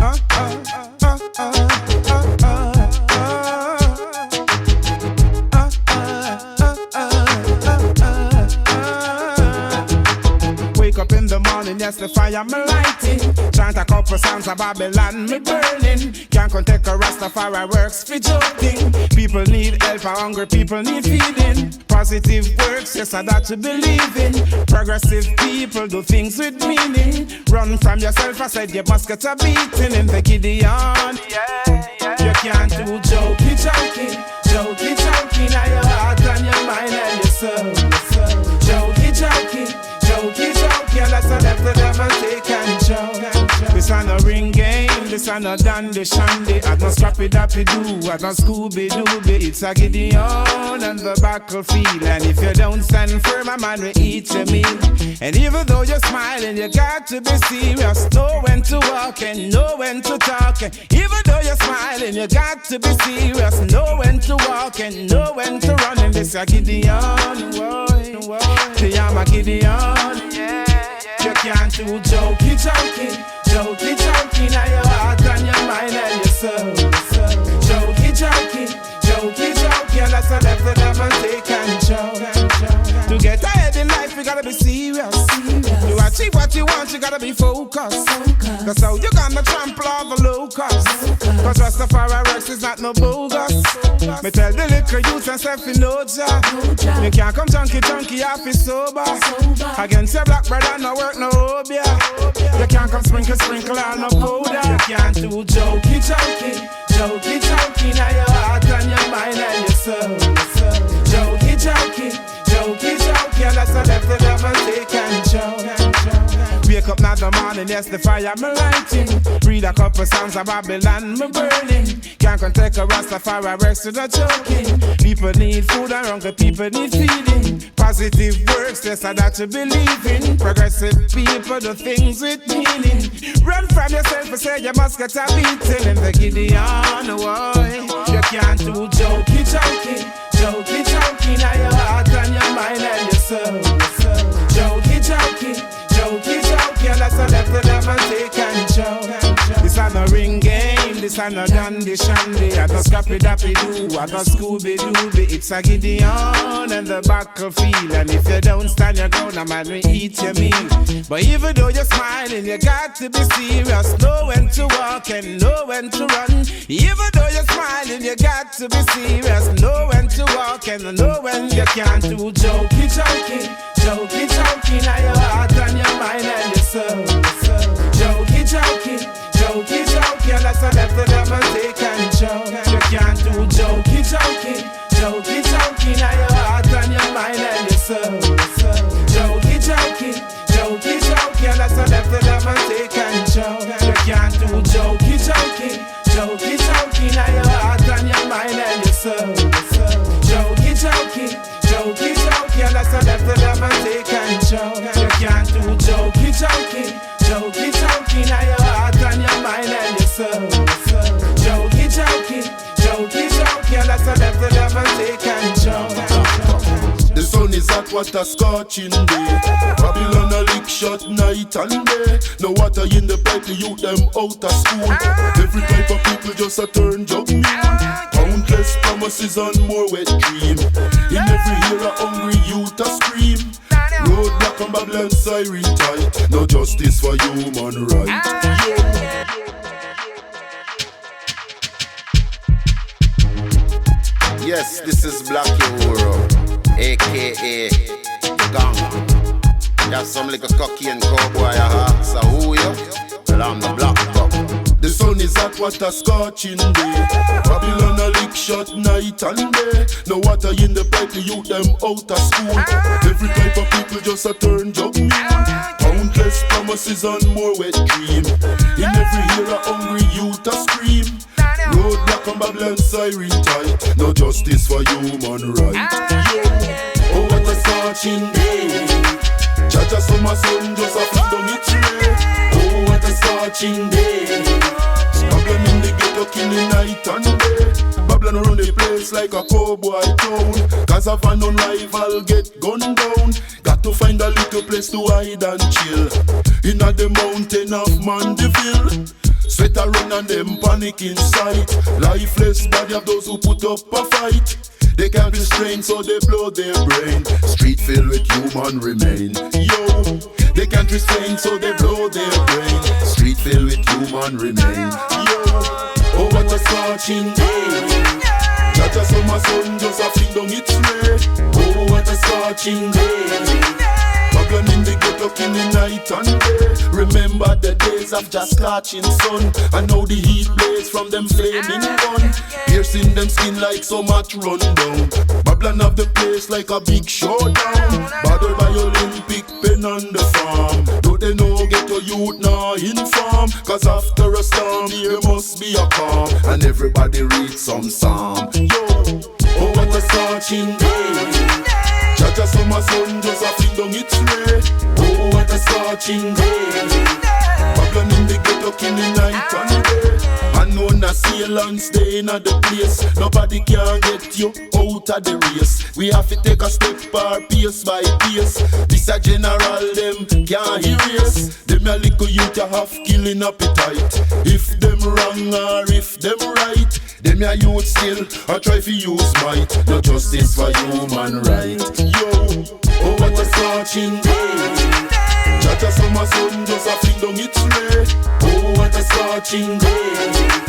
Wake up in the morning, yes, the fire me lighting. Chant a couple songs of Babylon me burning. Can't take a Rastafari works for joking. People need help, and hungry people need feeding. Positive works, yes, I that to believe in. Progressive people do things with meaning. Run from yourself, I said you must get a beating in the Gideon. You can't do jokey, jokey, jokey, jokey. Now your heart and your mind and your soul. Jokey, jokey, jokey, jokey. And that's all left the devil take control. This ain't no ring game, this ain't no dandy shandy. I don't scrappy dappy do, I don't Scooby Dooby. It's a Gideon on the battlefield. And if you don't stand firm, a man will eat your meal. And even though you're smiling, you got to be serious. Know when to walk and know when to talk. And even though you're smiling, you got to be serious. Know when to walk and know when to run. And this a Gideon, the I'm a Gideon, You can't do jokey, jokey, jokey, jokey. Now your heart and your mind and your soul. Jokey, jokey, jokey, jokey. And that's all left the devil take control. To get ahead in life, you gotta be serious. To achieve what you want, you gotta be focused. Cause how you gonna trample all the locusts? Cause Rastafari works is not no bogus. Me tell the little youth and self in no job. You can't come junkie, off is sober. Against your black brother, no work, no obia. You can't come sprinkle on no powder. You can't do jokey, jokey, jokey, jokey. Now your heart and your mind and your soul. Jokey, jokey, jokey, jokey. And that's all left the devil take control. Wake up now the morning, yes, the fire me lighting. Read a couple songs of Babylon me burning. Can't take a Rastafari works to the joking. People need food and hungry people need feeding. Positive works, yes, I that you believe in. Progressive people do things with meaning. Run from yourself and say you must get a beating. In the Gideon, boy, you can't do jokey, jokey, jokey, jokey. Now your heart and your mind and your soul. Jokey, jokey, jokey, jokey. And that's all left the devil take control. This ain't no ring game, this ain't no dandy shandy. I don't scrappy dappy do, I don't Scooby Dooby. It's a Gideon and the battlefield. And if you don't stand your ground, a man will eat your meal. But even though you're smiling, you got to be serious. Know when to walk and know when to run. Even though you're smiling, you got to be serious. Know when to walk and know when you can't do jokey, jokey, jokey, jokey. Now your heart and your mind and your soul. Jokey, jokey, jokey, jokey. And that's all left the devil take control. You can't do jokey, jokey, jokey, jokey. Now your heart and your mind and your soul. Jokey, jokey, jokey, jokey. And that's all left the devil take control. You can't do jokey, jokey, jokey, jokey. Now your heart and your mind and your soul. Jokey, jokey, jokey, jokey. And that's all left the devil take control. You can't do jokey, jokey, jokey, jokey. Now your heart and your mind and your soul. Jokey, jokey, jokey, jokey. And that's all left the devil take control. The sun is hot, what a scorching day. Babylon a lick shot night and day. No water in the pipe, the youth them out of school. Every type of people just a turn job mule. Countless promises and more wet dream. In every era hungry youth a scream. Roadblock and Babylon siren tight. No justice for human rights. Yes, this is Black Uhur, a.k.a. Gang. There's some little cocky and cowboy, so who you? Well, I'm the Black Buck. The sun is hot, what a scorching day. Babylon a lick shot night and day. No water in the pipe, the youth them out of school. Every type of people just a turn job mule. Countless promises and more wet dream. In every era hungry youth a scream. Roadblock and Babylon siren tight. No justice for human rights. Oh, what a scorching day. Jaja summer sun just a flip down its ray. Oh, what a scorching day. Babylon in the ghetto killing night and day. Babylon around the place like a cowboy town. Cause a van on rival get gunned down. Got to find a little place to hide and chill. Inna the mountain of Mandeville. Sweat a run and them panic inside. Lifeless body of those who put up a fight. They can't restrain so they blow their brain. Street filled with human remain. Yo, they can't restrain so they blow their brain. Street filled with human remain. Yo, oh what a scorching day. Jaja so my son just a fling down its way. Oh what a scorching day. Babylon in the ghetto in the night and day. Remember the days of just scorching sun. I know the heat blaze from them flaming gun. Piercing them skin like so much run down. Babylon have the place like a big showdown. Battle by Olympic pen on the farm. Don't they know ghetto youth now inform? Cause after a storm there must be a calm. And everybody read some psalm. Yo, oh what a scorching day. Jaja so my son just a fling down its way. Oh what a scorching day. Babylon in the ghetto in the night and day. Unknown assailants stay in the place. Nobody can get you out of the race. We have to take a step par pace by pace. This a general them can't erase. Them a little youth a have killing appetite. If them wrong or if them right, them a youth still a try to use might. No justice for human right. Yo, oh what a scorching day. Jaja so my son just a fling down its way. Oh what a scorching day.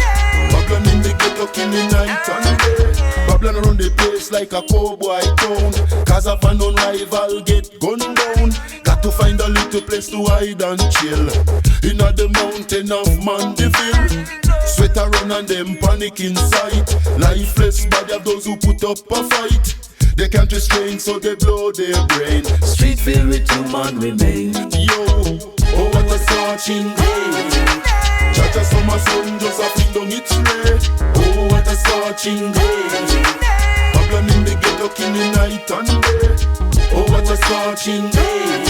Babylon in the ghetto in the night and day. Babylon run the place like a cowboy town. Cause of an rival get gunned down. Got to find a little place to hide and chill. Inna the mountain of Mandeville. Sweat a run and them panic inside. Lifeless body of those who put up a fight. They can't restrain so they blow their brain. Street filled with human remain. Yo, oh what a scorching day. Jaja so my son just a fling down its way. Oh what a scorching day. Babylon in the ghetto in the night and day. Oh what a scorching day.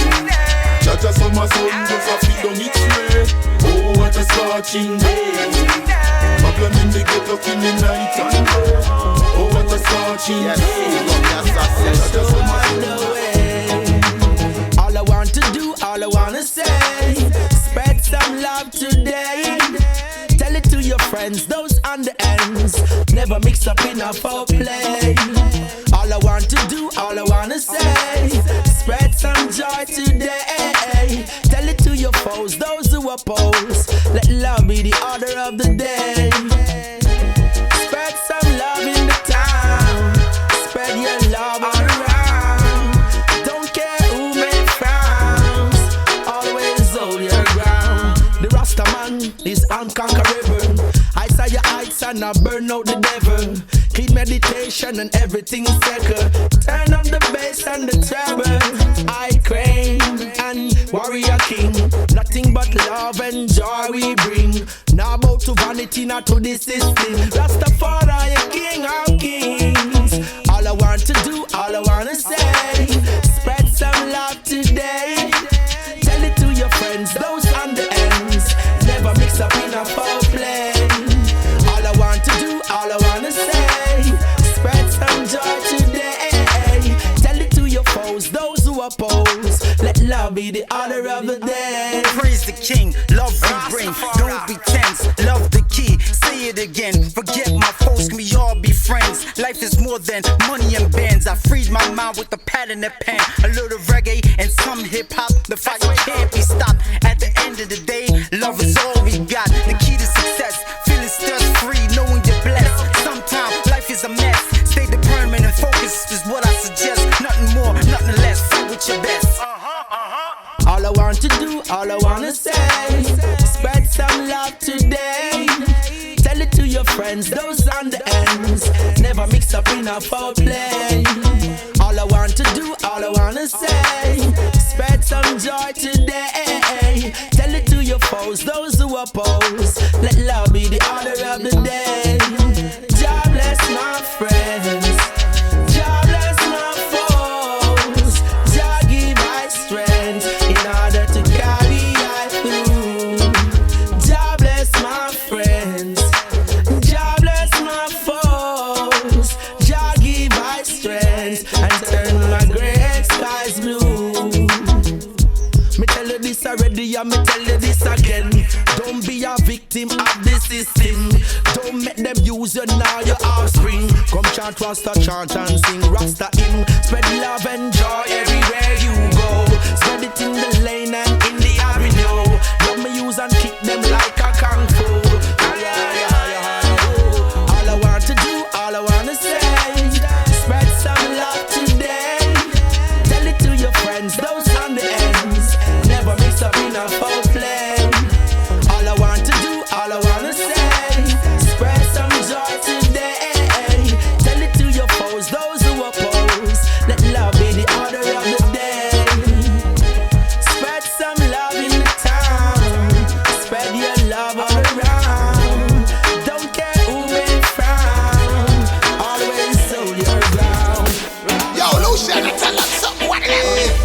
Jaja so my son just a fling down its way. Oh what a scorching day. Babylon in the ghetto in the night and day. Oh what a scorching day. Jaja so my son. All I want to do, all I wanna say, spread some love today. Tell it to your friends, those on the ends. Never mix up in a foul play. All I want to do, all I wanna say, spread some joy today. Tell it to your foes, those who oppose. Let love be the order of the day. Spread some love in the town. Spread your love all around. Don't care who may frowns. Always hold your ground. The Rasta man is unconquerable. I saw your heights and I burn out the devil. Clean meditation and everything second. Turn on the bass and the treble. I crane and warrior king. Nothing but love and joy we bring. Not about to vanity, not to the system. Rastafari, king of kings. All I want to do, all I wanna say, spread some love today. Tell it to your friends, those on the ends. Never mix up in a foul play. All I want to do, all I wanna say, spread some joy today. Tell it to your foes, those who oppose. Let love be the order of the day. Praise the king, love we bring. Don't be tense, love the key. Say it again, forget my foes, can we all be friends? Life is more than money and bands. I freed my mind with a pad and a pen. A little reggae and some hip hop. The fire can't be stopped. At the end of the day, love is all we got. The key to success, feeling stress free, knowing you're blessed. Sometimes life is a mess. Stay determined and focused is what I suggest. Nothing more, nothing less. Fight with your best. All I want to do, all I wanna say, spread some love today. Tell it to your friends, those on the ends. Never mix up in a foul play. All I want to do, all I wanna say, spread some joy today. Tell it to your foes, those who oppose. Let love be the order of the day. God bless my friends. God bless my foes. God give my strength in order to carry I through. God bless my friends. God bless my foes. God give my strength and turn my gray skies blue. Me tell you this already, and me tell you this again. Don't be a victim of the system. Don't make them use you now, your offspring. Come chant Rasta, chant and sing Rasta in. Spread love and joy everywhere you go. Spread it in the lane and in the avenue. Let me use and kick them like a kung fu. All I want to do, all I want to say, spread some love today. Tell it to your friends, those on the ends. Never mix up in a foul play. All I want to do, all I want to say, spread some joy today. Tell it to your foes, those who oppose. Let love be the order of the day. Spread some love in the town. Spread your love all around. Don't care who may frown. Always hold your ground. Yo, Luciano, tell us something. What it is?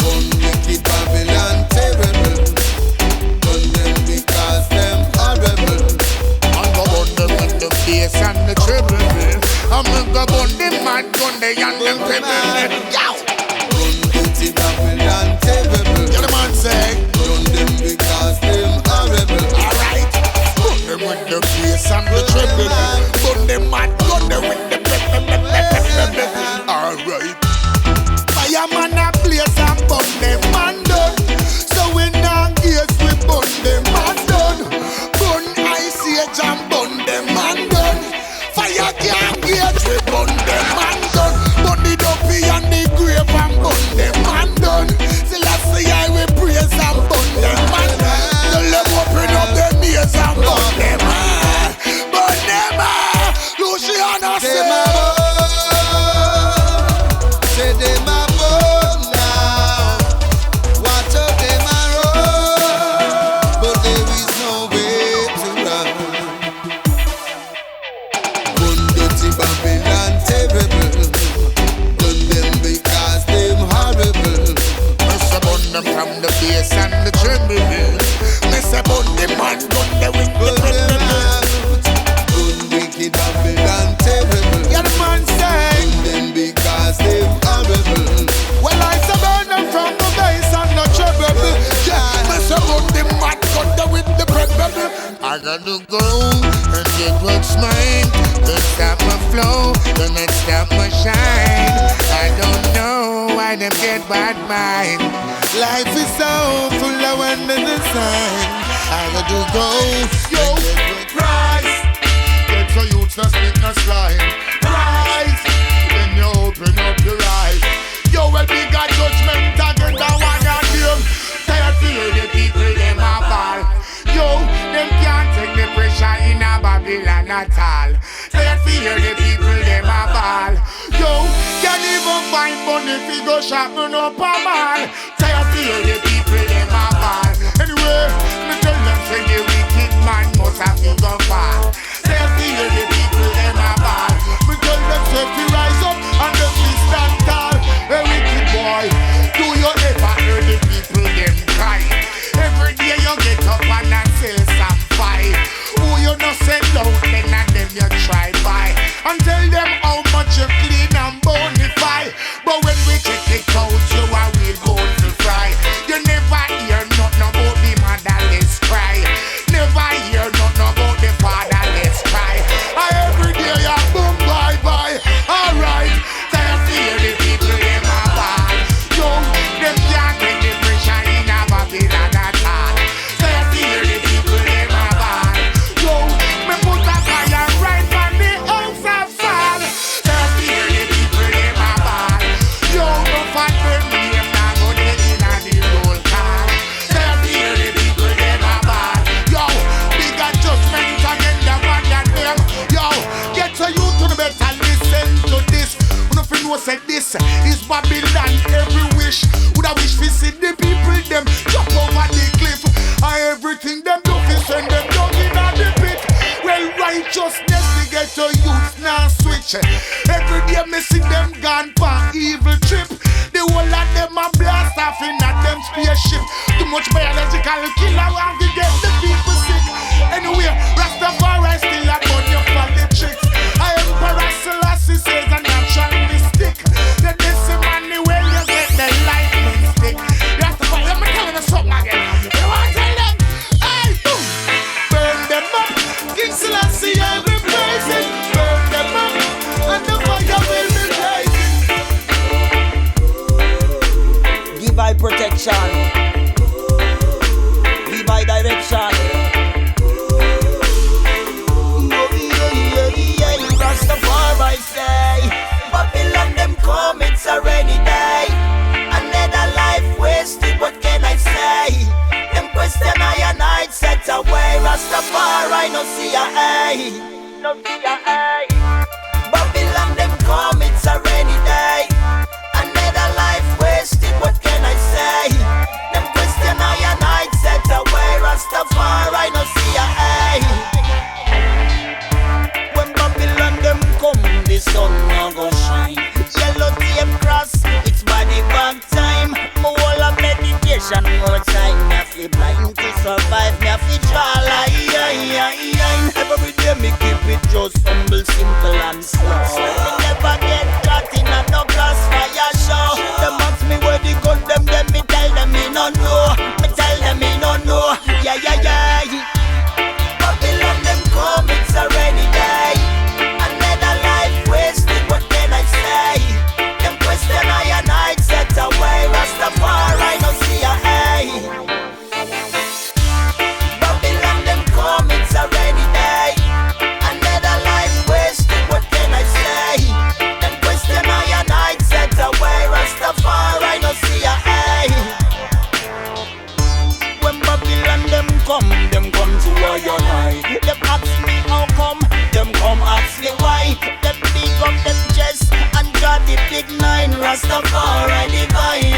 One wicked Babylon terrible. Gun them because them horrible. I'm go burn them with the bass and the treble. I'm go burn them mad gun they and them treble. Yo! One wicked Babylon terrible. You the man say? Gun them because them horrible. Alright. Burn them with the bass and the treble. Burn them mad gun they with the pepper. Alright. Fireman a blaze and burn them man done. So we not gears we burn them man done. Burn ice age and burn them man done. Fire can't gauge we burn them man done. Burn the dopey and the grave and burn them man done. Till I see I will praise and burn them man. Till them open up their ears and burn them man. Burn them man. Luciano say Say them a born now. Watch out them a run, but there is no way to run. One dirty Babylon terrible. Done them because them horrible. Miss a burn them from the bass and the treble. Miss a burn them man gun the with the Put them treble. out. One wicked Babylon terrible. Yeah, the man say. Done them because them horrible. Well, I say burn them from the bass and the treble. Yeah, miss a burn them mad gun the with the treble. I gotta go and get what's mine. Don't stop my flow, don't let stop my shine. I don't know why them get bad mind. Life is so full of wonder and sign. I gotta go. Yo, rise. Get your youth to spit no slide. Rise. Then you open up your eyes. Yo, well, big God judgment again, the one of them. Tired to hear the people, them a ball. Yo, them can't take the pressure in a Babylon at all. Tired to hear the people, them a ball. Yo, can't even find money if you go shopping up a mall. Tired to hear the people, them a ball. Anyway, me tell them say the wicked man must have to go far. Tired to hear the people, them a ball. Me tell them say to rise up and them be stand tall. Hey, wicked boy, do you ever hear the people, them cry? Every day you get up and I say some fight. Who you no say loud, then and them you try by. And tell them how much you clean and bonify. But when we check it out, you are real gold to fry. You never hear nothing about the motherless cry. Never hear nothing about the fatherless cry. Every day you boom bye bye. Alright, tired to hear the people them a ball. Yo, them can't take the pressure in a Babylon at all. Tired to hear the people them a ball. Yo, me put a fire right on the house of fall. Tired to hear the people them a ball. Yo, no fat them name now go dey inna the roll call. Tired to hear the people them a ball. Yo, bigger judgment again the one than them. Yo, get to you to the better listen to this. Nothing no say this is Babylon every wish. Would I wish we see the people them jump over the cliff. And everything them do is send them down in the pit. Well, righteousness they get to youth now switch. Every day me see them gone for evil trip. The whole of them a blast off in a them spaceship. Too much biological killer want to get the people sick. Anyway, Rastafari still a burn your politics. I Emperor Selassie says a natural mystic. That this money where you get the lightning stick. Rastafari, I'm telling direction. We by direction. Rastafari say, Babylon them come, it's a rainy day. Another life wasted, what can I say? Them question I and I set away. Rastafari no see a hey, no see a hey. Babylon them come, it's a rainy day. Another life wasted, what can I say? Them question I and I set away. Rastafari no see a hey. When Babylon them come, the sun now go shine. Yellow tape cross, it's body bag time. My whole of meditation, more time. Me have to blind to survive, me have to draw line. Every day me keep it just humble, simple and slow. Me never get caught in a no glass fire show. Them ask me where the gun them, me tell them me no know. Me tell them me no know. Yeah. Babylon them come, it's a rainy day. Another life wasted, what can I say? Them question I and I set away. Rastafari no see a hey. Babylon them come, it's a rainy day. Another life wasted, what can I say? Them question I and I set away. Rastafari no see a hey. When Babylon them come to where you lie. Them ask me how come, them come ask me why. Them big up them chest and draw the big nine. Rastafari divine.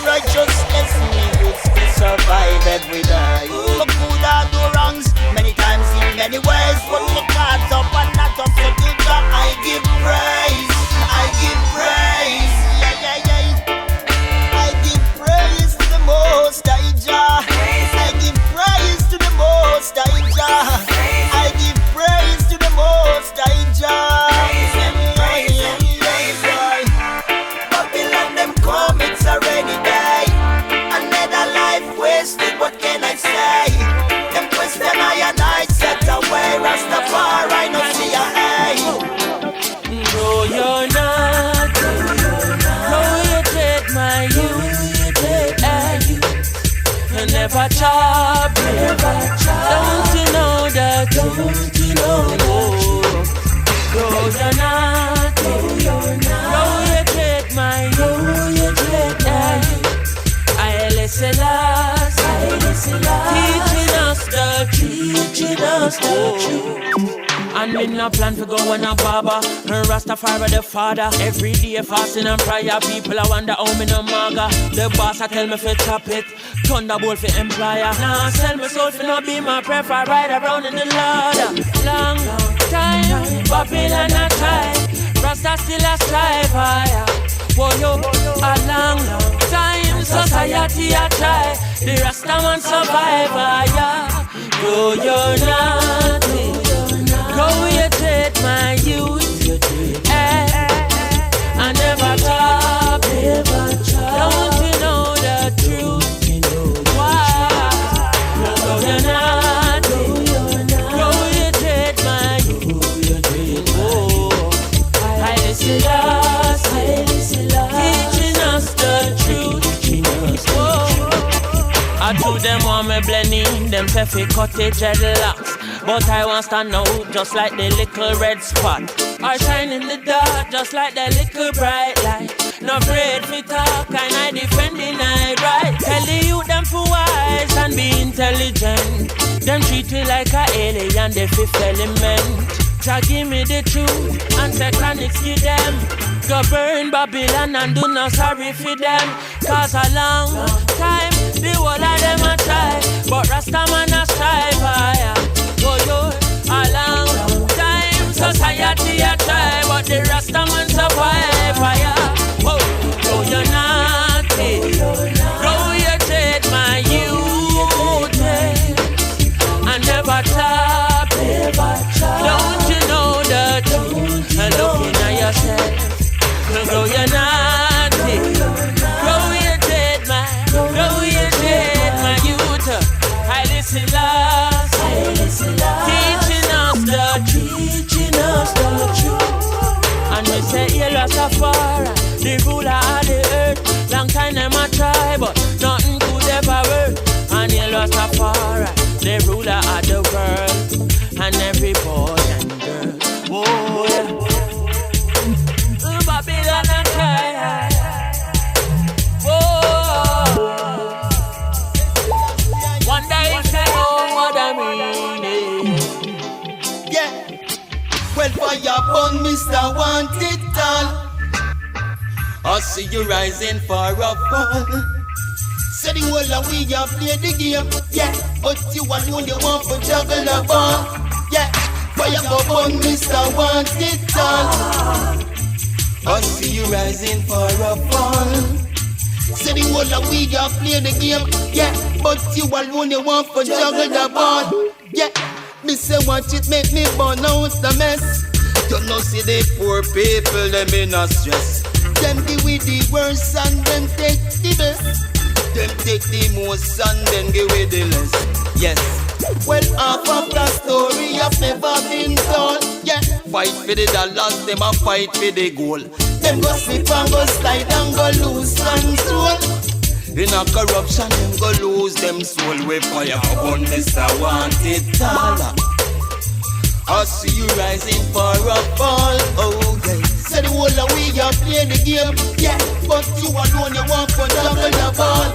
Righteousness me used to survive every day. I could have do wrongs many times in many ways, but my cards up and not up, so to God I give praise. I give praise. I give praise to the Most High Jah. I give praise to the Most High Jah. I give praise to the Most High Jah. Babylon them come, it's a rainy day. Another life wasted, what can I say? Them question I and I set away. Rastafari no see a hey. No, you're not. No, you take my youth. You never chop. Don't you know that? Don't you know? No, you're not. No, you take my youth. I listen last. Teaching us the truth. And me no plan to go on a barber. Rastafari the father. Every day fasting and prayer. People I wonder how me no maga. The boss I tell me fi chop it. Thunderbolt for employer. Now sell me soul for no be my prefer. Ride around in the ladder. Long time Babylon a try. Rasta still a strive higher. Whoa yo, a long time society a try. The Rasta man survive higher. No you're not. Go you take my youth. I never stop. Don't you know the truth? Why? No, you're not. Go you take my youth. Oh, I listen us. Teaching us the truth. Oh, I do them want me blending. Them perfect cottage dreadlocks. But I want stand out just like the little red spot. I shine in the dark just like the little bright light. No afraid for talk and I defend the night right. Tell the youth them for wise and be intelligent. Them treat me like a alien, the fifth element. Jah give me the truth and say Chronixx give them. Go burn Babylon and do not sorry for them. Cause a long time the whole of them a try. But Rasta man a strive higher. Oh yo, a long time society a try, but the Rasta man survive fire. Oh, no you're not it. No you take my youth. I never stop. Don't you know the truth? And looking at yourself. No you're not it. No you take my youth. I listen last. Teaching us the truth. And we say, yeah, Rastafari, the ruler of the earth. Long time them a try, but nothing could ever work. And you lost a far, the ruler of the world, and every boy and girl. Oh yeah, Babylon a cry. Oh, one day if you know what I mean. Yeah, well fire burn, Mr. Wanted Tall. I see you rising for a fall. Say the whole of we have played the game, yeah. But you alone you want to juggle the ball, yeah. Fire go burn, Mr. Wanted Tall. I see you rising for a fall. Say the whole of we have played the game, yeah. But you alone you want to juggle the ball, yeah. Me say watch it make me burn out the mess. You know see the poor people them in a stress. Them give with the worst and them take the best. Them take the most and then give with the less. Yes. Well, half of the story have never been told. Yeah. Fight for the dollars, them a fight for the goal. Them go slip and go slide and go lose control. In a corruption, them go lose them soul. We fire upon Mr. Wanted Tall. I see you rising for a fall. Oh yeah. Say the whole of we have played the game, yeah. But you alone you want to juggle the ball,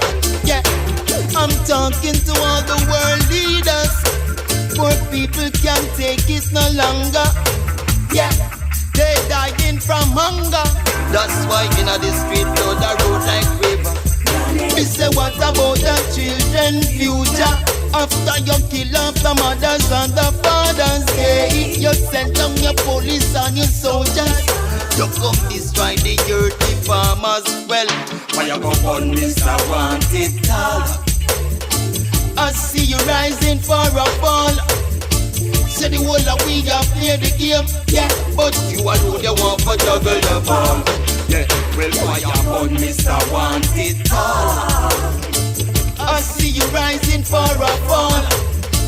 yeah. I'm talking to all the world leaders. Poor people can't take it no longer, yeah. They dying from hunger. That's why in the street flood the road like river. Me say what about the children's future? After you kill off the mothers and the fathers, yeah. You send down your police and your soldiers. You come destroy the earthy farmers. Well, why you go on Mr. Wanted Tall? I see you rising for a fall. Say the whole of we have played the game, yeah. But you alone you want to juggle the ball, yeah. Well, why you on Mr. Wanted Tall? I see you rising for a fall,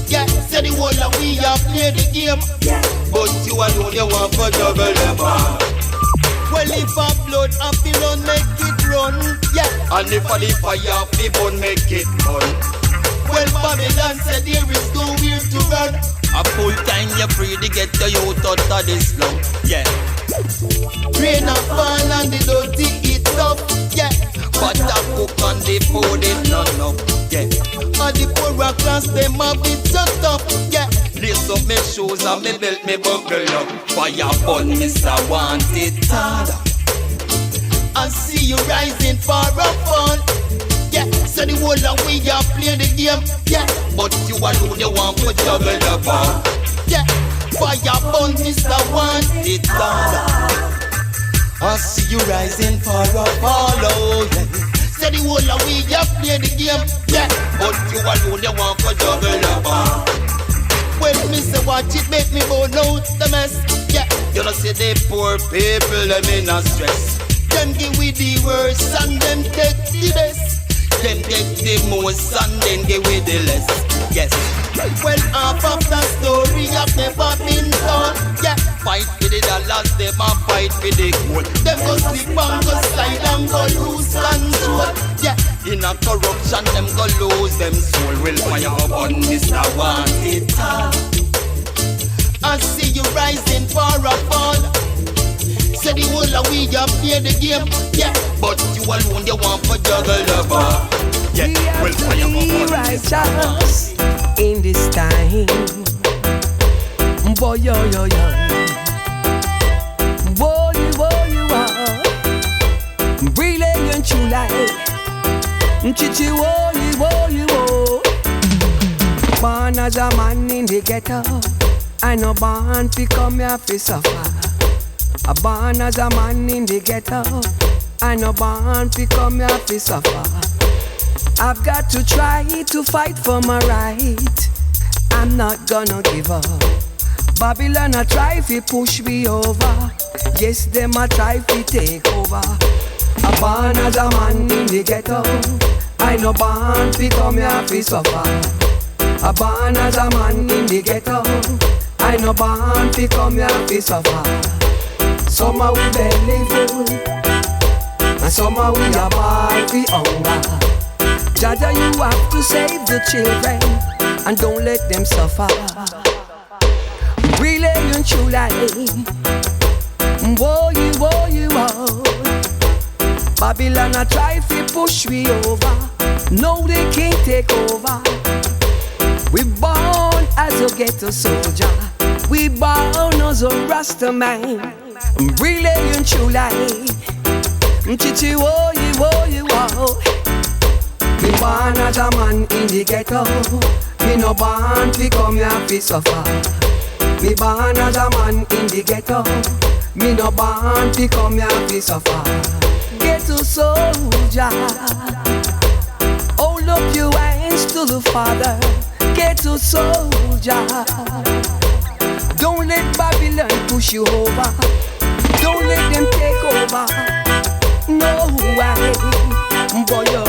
yeah. Say the whole of we have played the game, yeah. But you alone you want to juggle the ball. Well, if a blood have to run, make it run, yeah. And if a the fire have to burn, make it burn. Well, Babylon said there is nowhere to run. A full time you're free to get the youth out of this slum, yeah. Rain and fall and the dirty eat up, yeah. But the cook and the food is not enough, yeah. And the poorer class them have it so tough, yeah. Lace up my shoes and me belt me buckle up. Fire burn Mr. Wanted Tall. I see you rising for a fall, yeah. So the whole of we have played the game, yeah. But you alone you want to juggle the ball, yeah. Fire burn Mr. Wanted Tall. I see you rising for a fall, oh yeah. So the whole of we have played the game, yeah. But you alone you want to juggle the ball. Well, me say watch it make me burn out the mess, yeah. You know see the poor people them in a stress. Them give with the worst and them take the best. Them take the most and then give with the less, yes. Well, half of the story have never been told, yeah. Fight for the dollars, them a fight for the gold. Them go slip and go slide and go lose control, yeah. In a corruption, them go lose them soul. Will fire up on Mr. Wanted Tall. I see you rising for a fall. Say the whole of we have played the game, yeah. But you alone you want to juggle the ball, yeah. Will fire up on righteous in this time. Boy, yo, yo, yo. Boy, you are brilliant, true life. Chichi, wo, you. Born as a man in the ghetto, I no born to come here to suffer. A born as a man in the ghetto, I no born to come here to suffer. I've got to try to fight for my right. I'm not gonna give up. Babylon a try to push me over. Yes, them a try to take over. A born as a man in the ghetto, I no born to come here to suffer. A born as a man in the ghetto, I no born to come here to suffer. Some are we belly full, and some are we a ball for hunger. Jaja, you have to save the children and don't let them suffer. Really and truly, whoa you, Babylon a try to push we over. No, they can't take over. We born as a ghetto soldier. We born as a Rasta man. Really and truly, chichi whoa you. Me born as a man in the ghetto. Me no born to come here to suffer. Me born as a man in the ghetto. Me no born to come here to suffer. Ghetto soldier, hold up your hands to the Father. Ghetto soldier, don't let Babylon push you over. Don't let them take over. No way, boy yo.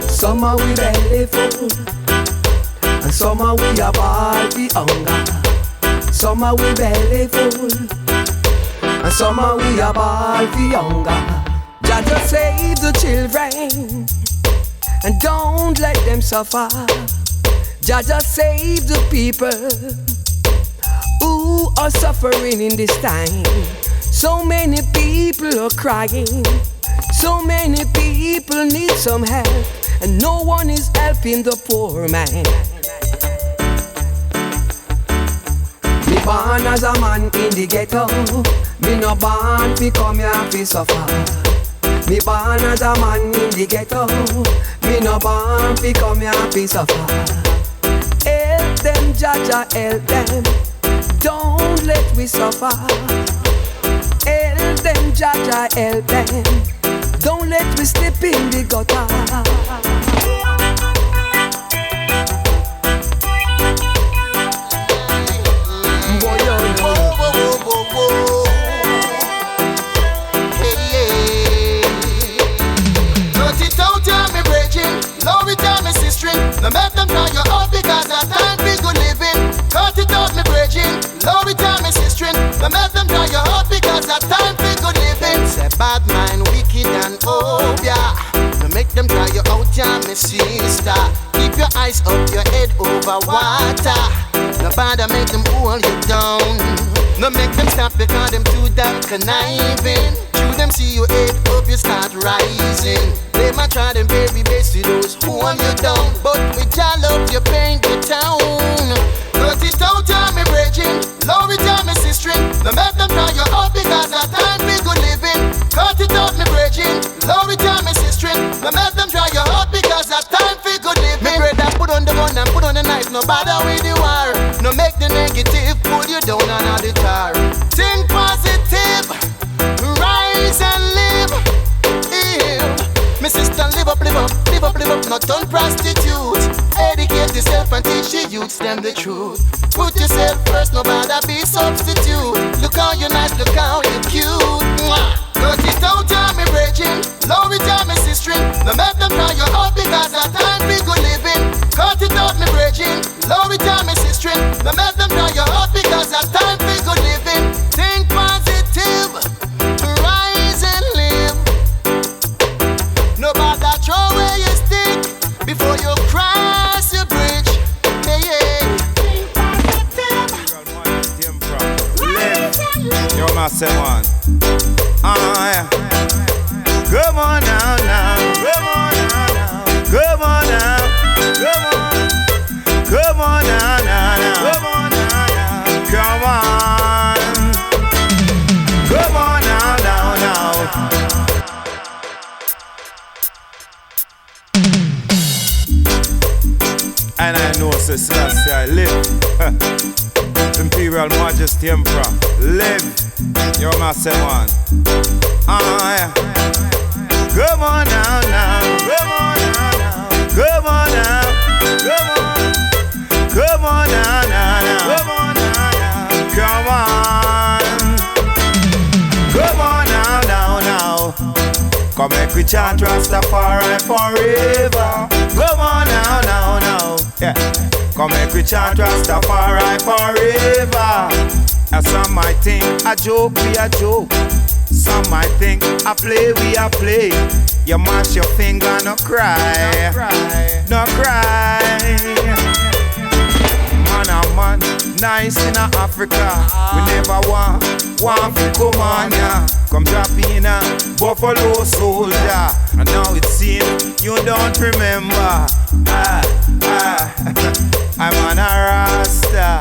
Some are we belly full, and some are we a ball for hunger. Some are we belly full, and some are we a ball for hunger. Just save the children, and don't let them suffer. Just save the people who are suffering in this time. So many people are crying. So many people need some help, and no one is helping the poor man. Me born as a man in the ghetto. Me no born to come here to suffer. Me born as a man in the ghetto. Me no born to come here to suffer. Help them, Jaja, help them. Don't let we suffer. Help them, Jaja, help them. Don't let me slip in the gutter. No make them try you out because that time we good living. Cut it out me bridging, low return me sistering. No make them try you out because that time we good living. Say bad mind, wicked and obia. No make them try you out, yeah, me sister. Keep your eyes up, your head over water. No bother make them hold you down. No make them stop because them too damn conniving. Through them see you head up, you start rising. They might try them very best to those who hold you down, but with your love you paint the town. Cut it out, yeah, me bridging. Love it, yeah, me sistering. No make them try you out because that time we good living. Cut it out, me bridging. Love it, yeah, me sistering. No make them try you out because that time we good living. Me brother put on the gun and put on the knife. No bother with the war. No make the negative pull you down on the tar. Think positive, rise and live. Me sister live up, not turn prostitute. Educate yourself and teach the youths them the truth. Put yourself first, no bother be substitute. Look how you nice, look how you cute. Cut it out, yeah, me bridging. Love it, yeah, me sistering. No make them try you out because that time we good living. Cut it out, me bridging. Love it, yeah, me sistering. No make them try you out because that time we good living. Think positive, rise and live. No bother throw away your stick before you cross your bridge. Hey, yeah. Yo, massive one. Yeah. Come on now. Come on now. Come on now. Come on now. Come on now. Come on. Come on now. And I know Sizzla say I live. Imperial Majesty Emperor, live. Yo, massive one. Yeah. Come on now. Come on now. Come on now. Come on. Come on now. Come on now. Come on. Come on now. Come make we chant Rastafari forever. Come on now. Yeah. Come make we chant Rastafari forever. And some might think a joke, we a joke. Some might think a play, we a play. You mash your finger, no cry, no cry. Man a man, nice in Africa. We never want to come on ya. Come drop in a Buffalo Soldier. And now it seems you don't remember. I'm on a Rasta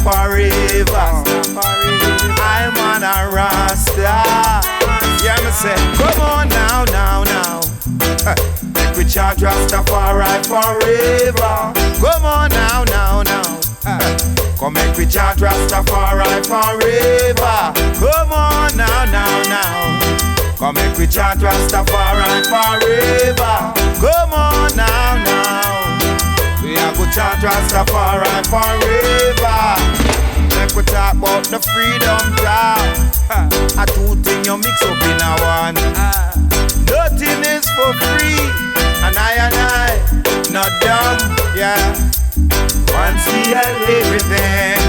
forever. I'm on a Rasta. Yeah, me say, come on now. Make we chant Rastafari forever. Come on now. Come make we chant Rastafari forever. Come on now. Come make we chant Rastafari forever. Come on now. We are go chant Rastafari forever. Make we talk about the freedom talk. A two thing you mix up in a one. Nothing is for free, and I, not dumb, yeah. Once we had everything,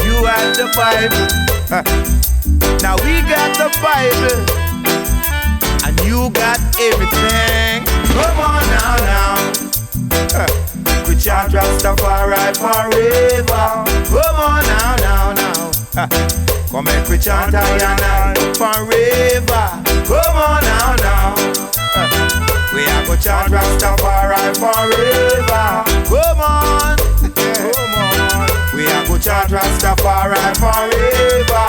you had the Bible. Now we got the Bible, and you got everything. Come on now. We chant Rastafari forever. Come on now. Come make we chant I forever. Come on now. We are go chant Rastafari forever. Come on. We are go chant Rastafari forever.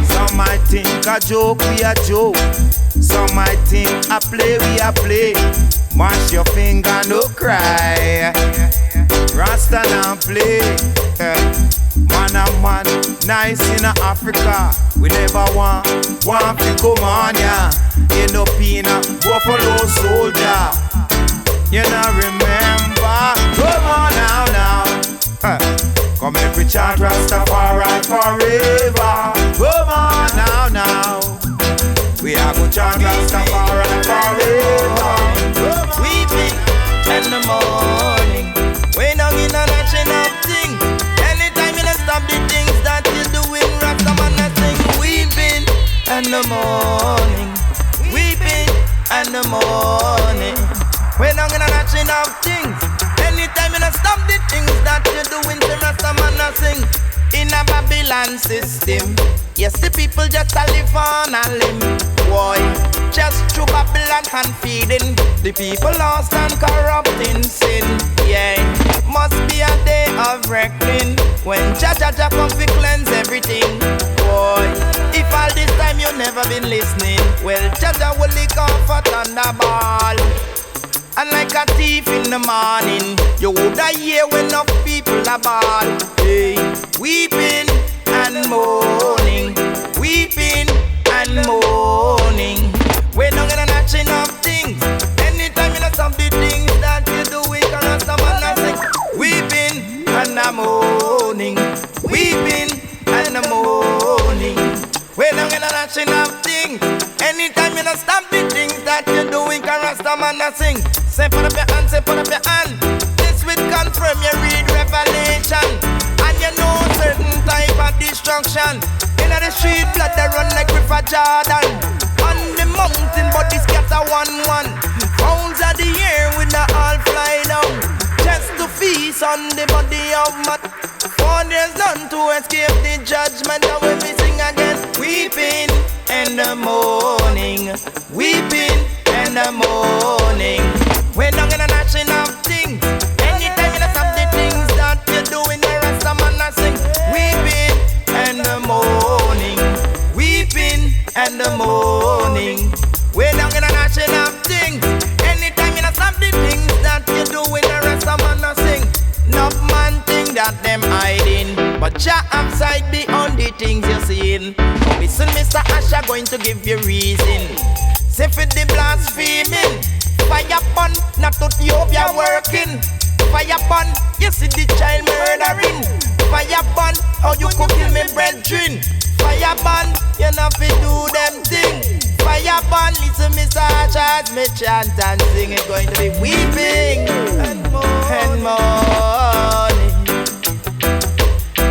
Some might think a joke, we a joke. Some might think a play, we a play. Mash your finger, no cry. Rasta now play. Man a man, nice in Africa. We never want to come on ya. End up in a Buffalo Soldier. You know remember. Come on now. Come make we chant Rastafari forever. Come on now. We are go chant Rastafari forever. Weeping in the morning, when I'm in a national thing. Anytime you stop the things that you're doing, Rastaman I sing. Weeping in the morning, weeping in the morning, when I'm in a national things. Anytime you stop the things that you're doing, Rastaman I sing. In a Babylon system, yes, the people just a live on a limb. Boy, just through Babylon and feeding the people lost and corrupt in sin. Yeah, must be a day of reckoning when Jaja come to cleanse everything. Boy, if all this time you never been listening, well, Jaja will lick off a thunderball. And like a thief in the morning, you woulda hear when enough people are ball. Hey, weeping and mourning, weeping and mourning. We're not gonna notch enough things. Anytime you know some the things that you do, we can someone and sing. Weeping and a mourning, weeping and a mourning. We're not gonna notch enough things. Anytime you know stop the things that you do, we can Rastaman and sing. Say put up your hand, say put up your hand. This will confirm you read Revelation, and you know certain type of destruction. In the street, blood they run like River Jordan. On the mountain, but this cat a 1-1. Fowls of the air with the all fly down, just to feast on the body of man. For there's none to escape the judgment. And when we sing again, weeping in the morning, weeping in the morning. We're not gonna notch enough things. Anytime you stop the things that you're doing, the rest of man I sing. Weeping in the morning, weeping in the morning. We're not gonna notch enough things. Anytime you stop the things that you're doing, the rest of man I sing. Enough man think that them hiding, but Jah upside beyond the things you're seeing. Listen, Mr. Asher going to give you reason. Say for the blaspheming, fire burn, not to Ethiopia working. Fire burn, you see the child murdering. Fire burn, how you could kill me brethren. Fire burn, you know fi do them thing. Fire up and listen, Mr. Charge me chant and sing. It's going to be weeping and mourning.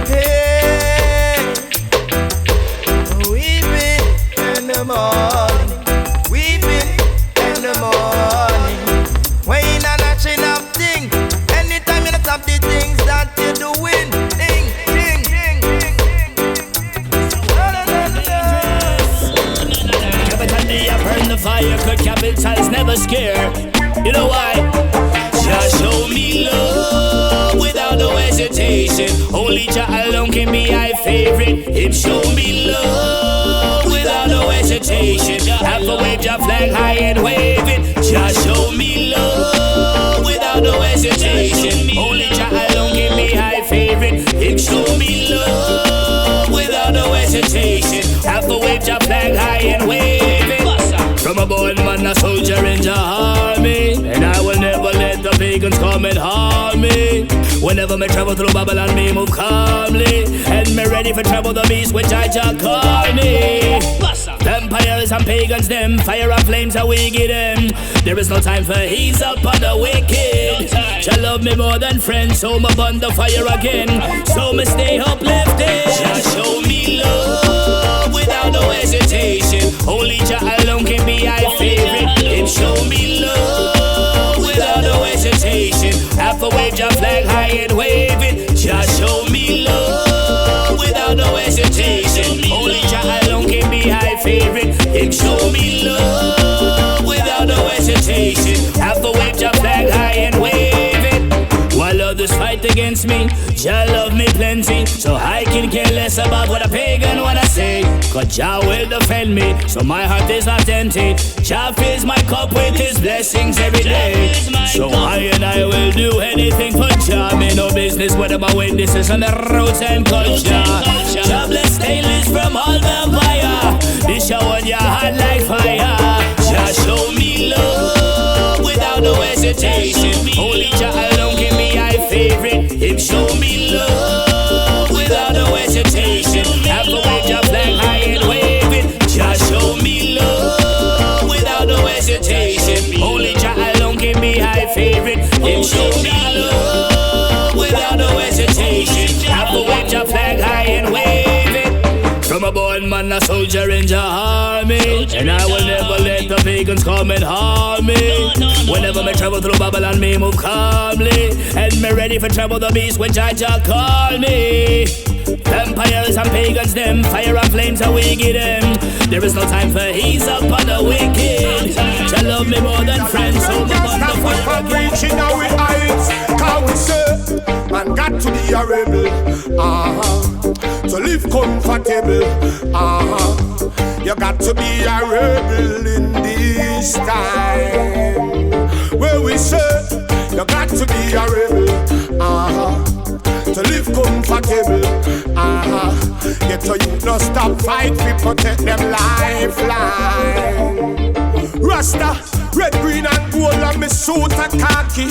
Hey, weeping in the morning, weeping in the morning. When you're not notching up thing, anytime you stop the things that you're doing, ding, ding, ding, ding, ding. Capleton, they burn the fire, cause Capleton's never scared. You know why? Just show me love without no hesitation. Only Jah alone can be my favorite. Him show me love without no hesitation. Have to wave your flag high and wave it. Just show me love without no hesitation. Only Jah alone can be my favorite. Him show me love without no hesitation. Have to wave your flag high and wave it. From a born man, a soldier in the army, and I will never let the pagans come and harm me. Whenever me travel through Babylon, me move calmly, and me ready for travel the beast which I just call me. Vampires and pagans, them fire and flames, how we get them. There is no time for ease up on the wicked. Shall love me more than friends, so me burn the fire again. So me stay uplifted. Just show me love without no hesitation. Only Jah alone can be my favorite. Him show me love without no hesitation. Have to wave your flag high and wave it. Just show me love without no hesitation. Only Jah alone can be my favorite. Him show me love without no hesitation. Have to wave your flag high and wave it. While others fight against me, Jah love me plenty, so I can care less about what a pagan wanna say. Cause Jah will defend me, so my heart is not empty. Jah fills my cup with his blessings every day. So I will do anything for Jah. Me no business whether my witnesses on the roads and culture. Jah bless stainless from all vampire. This show on your heart like fire. Jah show me love without no hesitation. Only Jah alone can be my favorite. Him show me love without no hesitation. Have to wave your flag high and wave it. Just show me love without no hesitation. Only Jah alone can be my favorite. Him show me love without no hesitation. Have to wave your flag high and wave it. From a born man, a soldier in the army, and I will never let the pagans come and harm me. Whenever me travel through Babylon, me move calmly, and me ready for travel the beast when Jah call me. Vampires and pagans, them fire and flames, how we get them. There is no time for ease up on the wicked. Jah love me more than friends, so me want to fight again. Reaching our heights, cause we say, man got to be a rebel, to live comfortable, you got to be a rebel in this time. Where we say, you got to be a rebel, to live comfortable, get to you no stop fight, we protect them lifeline. Rasta, red, green and gold and me suit a khaki.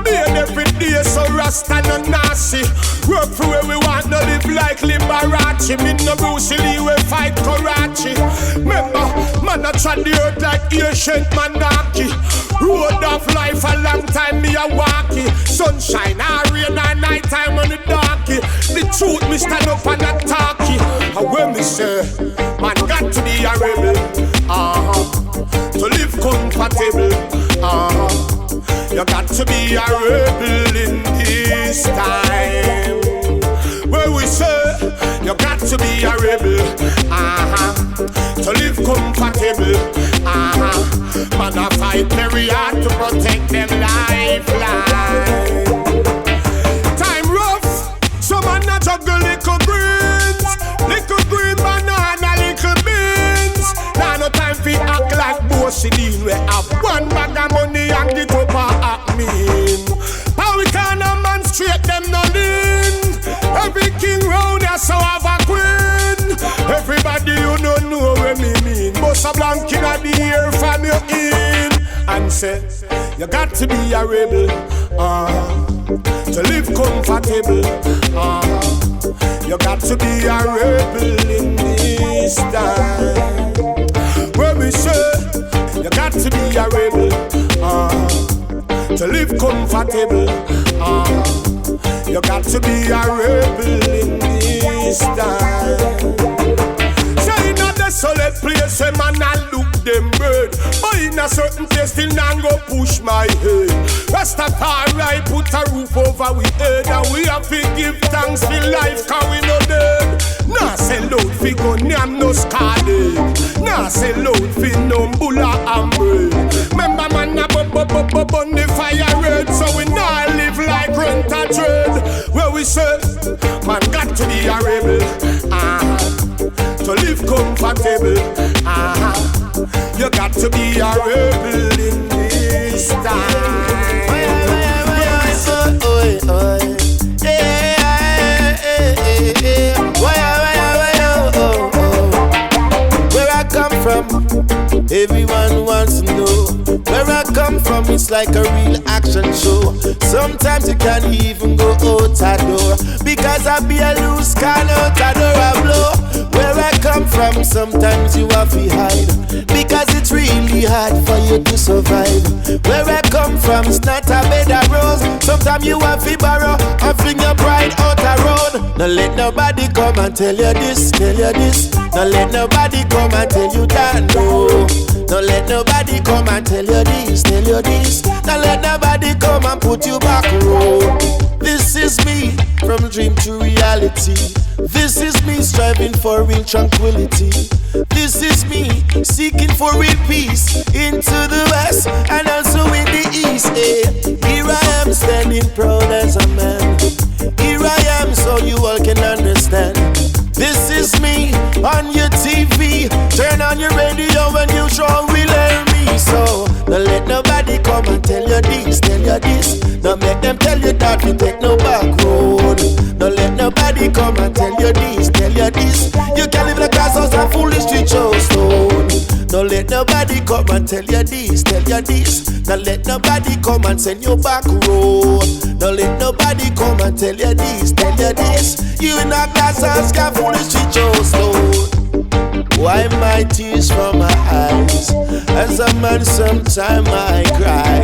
Being every day so Rasta no nasty. Work for where we want, no live like Liberace. Me no Bruce Lee, we fight Karachi. Remember, man I trod the earth like ancient monarchy. Road of life a long time me a walkie. Sunshine, or rain, or night time on the darky. The truth me stand up and a talkie. And when me say, man got to be a rebel, to live comfortable, you got to be a rebel in this time. Where we say, you got to be a rebel, to live comfortable, man I fight very hard to protect them lifeline. Time rough, so man I juggle little green banana, little beans. Now no time for act like bossy deal. We have one bag of money and get up at me. How we can a man straight them no lean. Every king round here so have a queen. Everybody you don't know what me mean. Boss a blank in the ear from your in. And say, you got to be a rebel, to live comfortable, you got to be a rebel in this time. Where we say, to live comfortable. You got to be a rebel in this time. Say in a desolate place, a man a look them bird. But in a certain place, still nan go push my head. Rastafari put a roof over we head, and we have to give thanks for life, cause we no dead. Nah say load fi gun, I'm no scarlet. Nah say load fi no bulla and bread. Remember man a bun the fire red, so we nah live like rent a trade. Where we say, man got to be a rebel, to live comfortable, you got to be a rebel in this time. Where I come from, everyone wants to know. Where I come from, it's like a real action show. Sometimes you can't even go out a door, because I be a loose can out a door a blow. Where I come from, sometimes you have to hide, because it's really hard for you to survive. Where I come from, it's not a bed of rose. Sometimes you have to borrow and fling your pride out a road. Don't let nobody come and tell you this, tell you this. Don't let nobody come and tell you that, no. Don't let nobody come and tell you this, tell you this. Don't let nobody come and put you back road. This is me, from dream to reality. This is me striving for real tranquility. This is me seeking for real peace into the west and also in the east. Here I am standing proud as a man. Here I am so you all can understand. This is me on your TV. Turn on your radio when you show will hear me. So don't let nobody come and tell you this, tell you this. Don't make them tell you that we take no back road. Don't let nobody come and tell you this, tell you this. You can live in a glass house and foolish street shows. Don't let nobody come and tell you this, tell you this. Don't let nobody come and send you back road. Don't let nobody come and tell you this, tell you this. You in a glass house can foolish street shows. Why my tears from my eyes? As a man sometime I cry.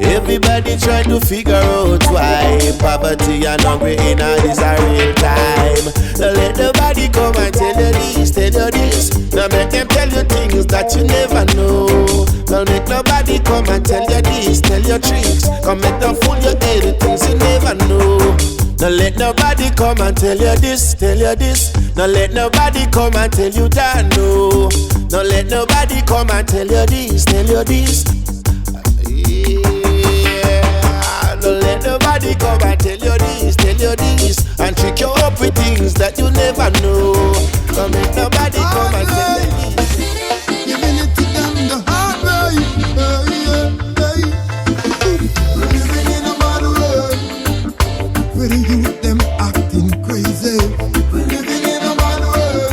Everybody try to figure out why poverty and hungry in a is a real time. Don't let nobody come and tell you this, tell you this. Don't make them tell you things that you never know. Don't make nobody come and tell you this, tell you tricks. Come make them fool your head with things you never know. Don't let nobody come and tell you this, tell you this. Don't let nobody come and tell you that, no. Don't let nobody come and tell you this, tell you this. Yeah. Don't let nobody come and tell you this, tell you this. And trick you up with things that you never know. Don't let nobody come and tell you this. Giving it to them the hard way. We're living in a mad world where the youth them acting crazy. We're living in a mad world.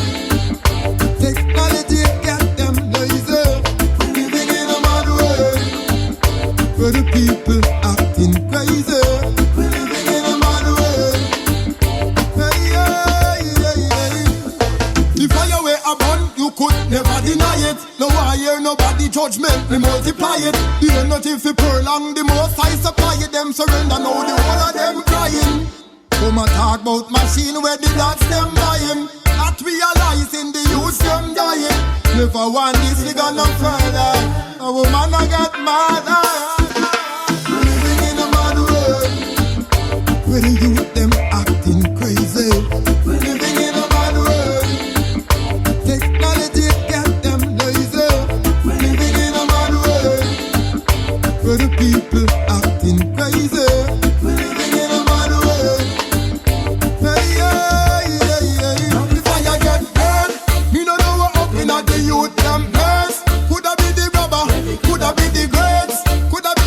Technology got them lazy. We're living in a mad world where the people acting crazy. We're living in a mad world. The fire way upon you could never deny it. No wire, nobody judgment, we multiply it. The energy fi prolong, the most I supply it. Them surrender, now the whole of them crying. Come and talk about machine where the lads them dying. Not realizing the youth them dying. Never want this, we got no further. A woman I got mother. We're living in a mad world where the youth them acting crazy. We're living in a mad world. Technology got them lazy. We're living in a mad world where the people acting crazy. We're living in a mad world. The fire get burned. Me no know what up in the youth them burst. Coulda be the rubber, coulda be the grades, coulda be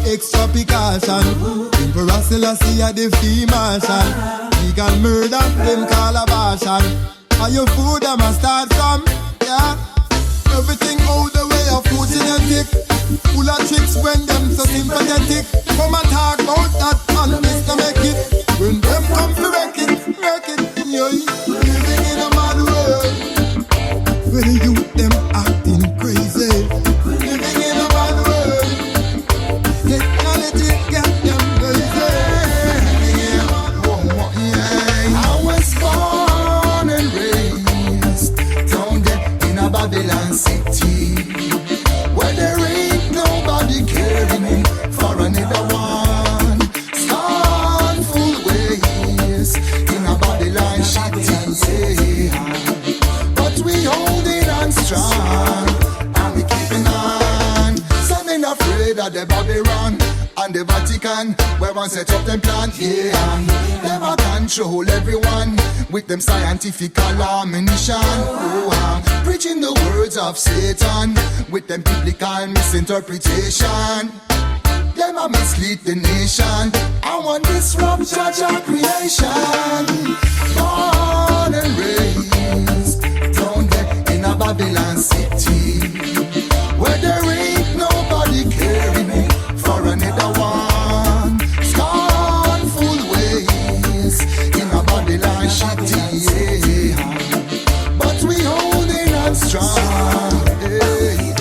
extra precaution. Emperor Selassie a the fee marshal. Vegan murder, them call abortion. How your food them a start from, yeah. Everything out the way of food genetic. Full of tricks when them so sympathetic. Come and talk about that and Mr. Make It. When them come to wreck it, yo. Living in a mad world. When the youth them acting crazy. Living in a mad world. Technology got them crazy. I was born and raised down there in a Babylon city, where there ain't nobody caring for another one. Scornful ways in a Babylon city, but we holding on strong and we keeping on. Some ain't afraid of the Babylon and the Vatican, where one set up them plan, yeah. Them a control everyone with them scientific ammunition. Oh, preaching the words of Satan with them biblical misinterpretation. Them a mislead the nation. I want disrupt judge our creation. Born and raised down there in a Babylon city, where there ain't nobody caring for another one. Scornful ways in a Babylon city, yeah. But we holding on strong. Hey.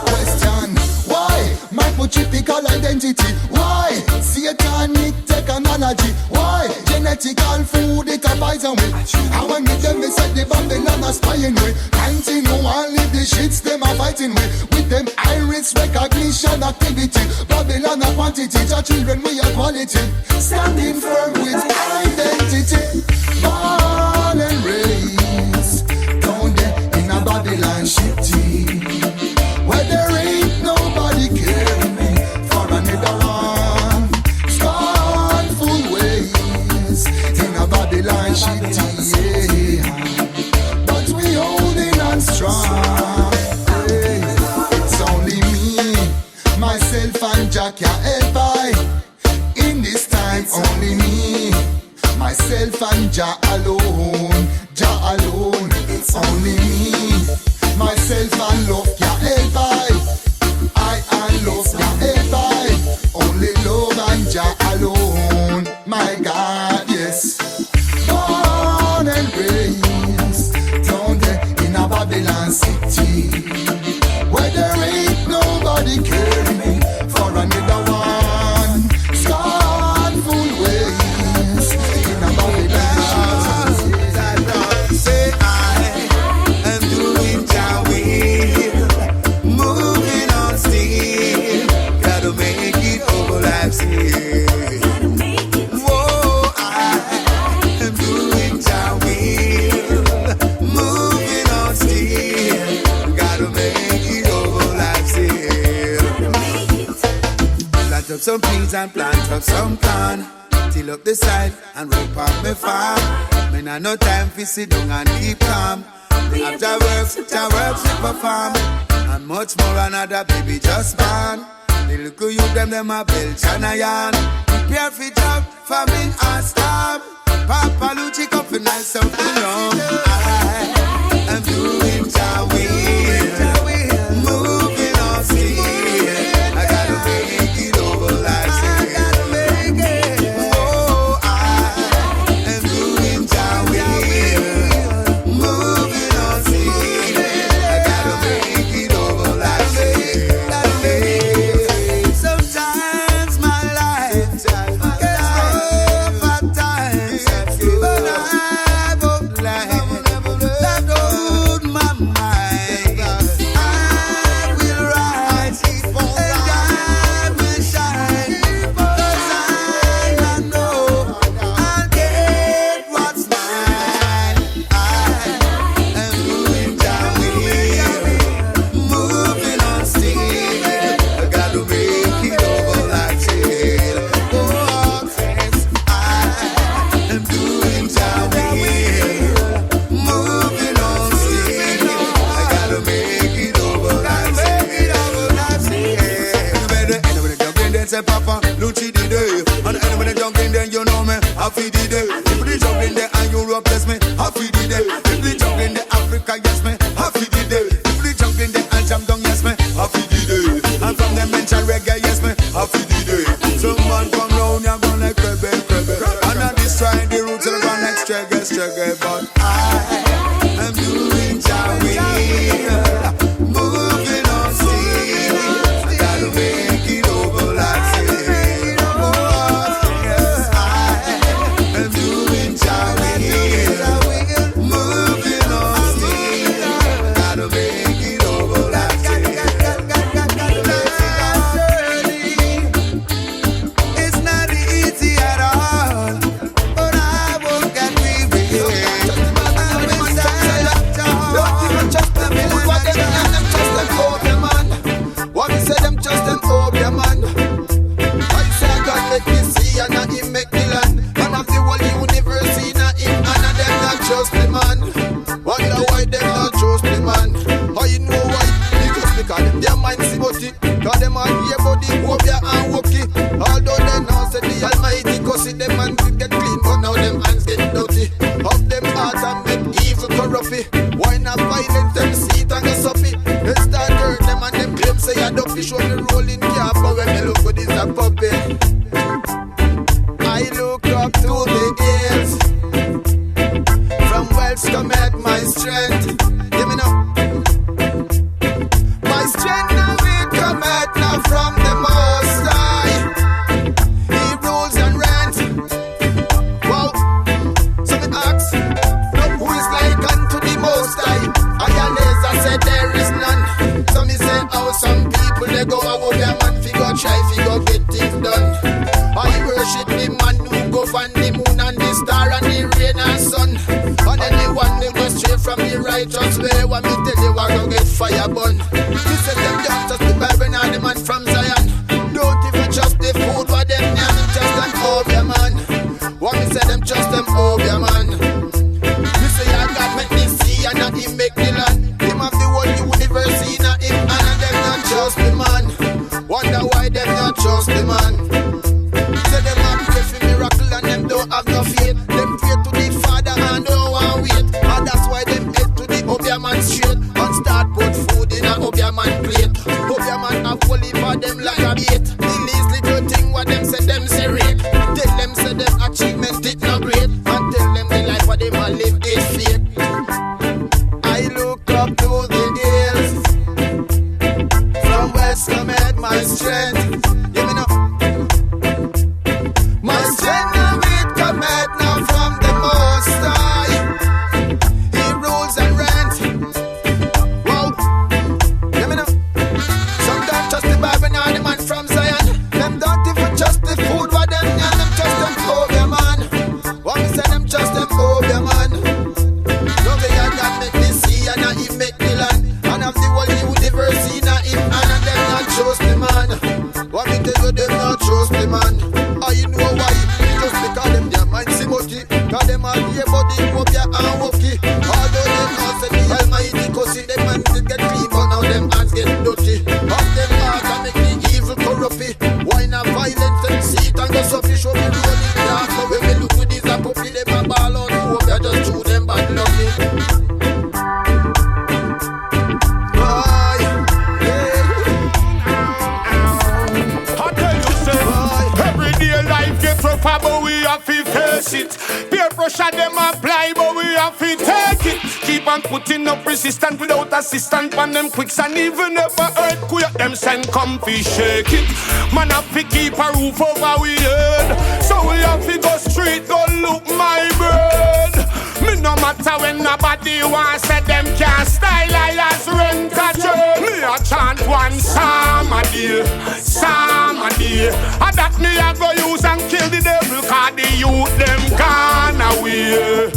Question: why my typical identity? Why satanic technology? Why genetical food it abides on me? I want me them say the Babylon are spying with. 1901 live the shits them are fighting with them iris recognition activity. Babylon a quantity, your children we are quality. Standing firm with identity. Born and raised down there in a Babylon city, where there ain't nobody caring for another one. Scornful ways in a Babylon city, yeah. But we holding on strong. Hey. It's only me, myself and Jack ya help I. In this time only me, myself and Jah alone, Jah alone. It's only me, myself and love ya help I and love ya help I. Only love and Jah alone, my God, yes. Born and raised down there in a Babylon city, where there ain't nobody caring for another one. Scornful ways in a Babylon city. Say I am doing Jah will, moving on still. Gotta make it over life's hill. Whoa, I am doing Jah will, moving on still. Gotta make it over life's hill. Plant up some peas and plant up some corn. Till up the side and rope up my farm. Man, I no time for sit down and keep calm. After works to perform. And much more another baby just born. The little you them a belch and a yarn. Prepare for job, famine and storm. Papa Lucci come for nice something long. I am doing Jah will, moving on still. I gotta make it over life's hill. Oh, I am doing Jah will, moving on still. I gotta make it over life's hill. Sometimes my life gets rough at times, but I won't lie. suffer, Luchi the day. And anybody jumping there, you know me, happy the day. If the jumping there and Europe, bless me, happy the day. If the jumping there, Africa, yes me, happy the day. If the jumping there and jam down, yes me, happy the day. And from them mention reggae, yes me, happy the day. Some man come round, you're gonna like crebe. And I destroy the roots and run like struggle. But I am doing Jawi, moving on steam. I gotta make it over like say. Oh, yes, I am doing Jawi, moving on steam. I gotta make it over like say. It's not easy at all, but I won't get weary. What me say them just them obia man. I say God let me see and not him make me land. Man of the whole universe in a him and them not trust me man. Wonder why them not trust me man. How you know why? Because them their mind see but it. Cause them all hear body obia and walkie. Although they now say the Almighty cause see them hands get clean but now them hands get dirty. Of them hearts and make evil corrupt. Why not violent them see it and go suppy? They start hurt them and them claim say I don't fish on the rolling cap. But when me look good is a puppet. I look up to the hills. From whence cometh my strength. Give me now. My strength now it cometh now from the Most High. He rules and reigns. Wow. So me ask, who is like unto the Most High? I said there is none. So me say how some people they go out their man figure try figure get things done. I worship the man who govern the moon and the star and the rain and sun. And anyone they go straight from the righteous way. What me tell you I go get fire burn. He said them don't trust the Bible and the man from Zion. Don't even trust the food what them name just them obia man. What me say them trust them obia man. Me say I God make me see and not him make me land. Him have the whole universe in a him and them not trust the man. Wonder why them not trust the man. Say them have pray for miracle and them don't have no faith. Them pray to the Father and don't want wait. And that's why them head to the obia man straight and start put food in a obia man plate. Obia man have holy for them like a bait. The least little thing what them say rake. Tell them say them achievement it not great. And tell them the life what them a live is fake. I look up to the hills. From west cometh my strength. Give me now. My strength now it cometh now from the Most High. He rules and reigns. Wow. Give me now. Some don't trust the Bible nor the man from Zion. Them don't even trust the food what them and them trust them obia man. What me say them trust them obia man. Don't be a God make me see and not him make me land. And have the whole universe in a him and them not trust the man. What me tell you them not trust the man. Oh you know why? Just because them their mind see monkey. Cause them all hear body obia and walkie. Although them now say the Almighty cause see them hands get clean but now them hands get dirty. Of them heart and make me evil corrupt. Why not violence them see it and go suffer show me rolling dark. But when me look with this a puppy them a ball out hope I just chew them bad lucky. I tell you say, every day life gets rougher but we have to face it. Peer pressure them apply but we have to take it. Keep on putting up resistance without assistance on them quicks and even if a earthquake them send comfy shake it. Man have to keep a roof over we head. So we have to go straight, go look my bird. Me no matter when nobody wants say them can't style I as rent a job. Me a chant one psalm a day, psalm a day. And that me a go use and kill the devil cause the youth them gone away.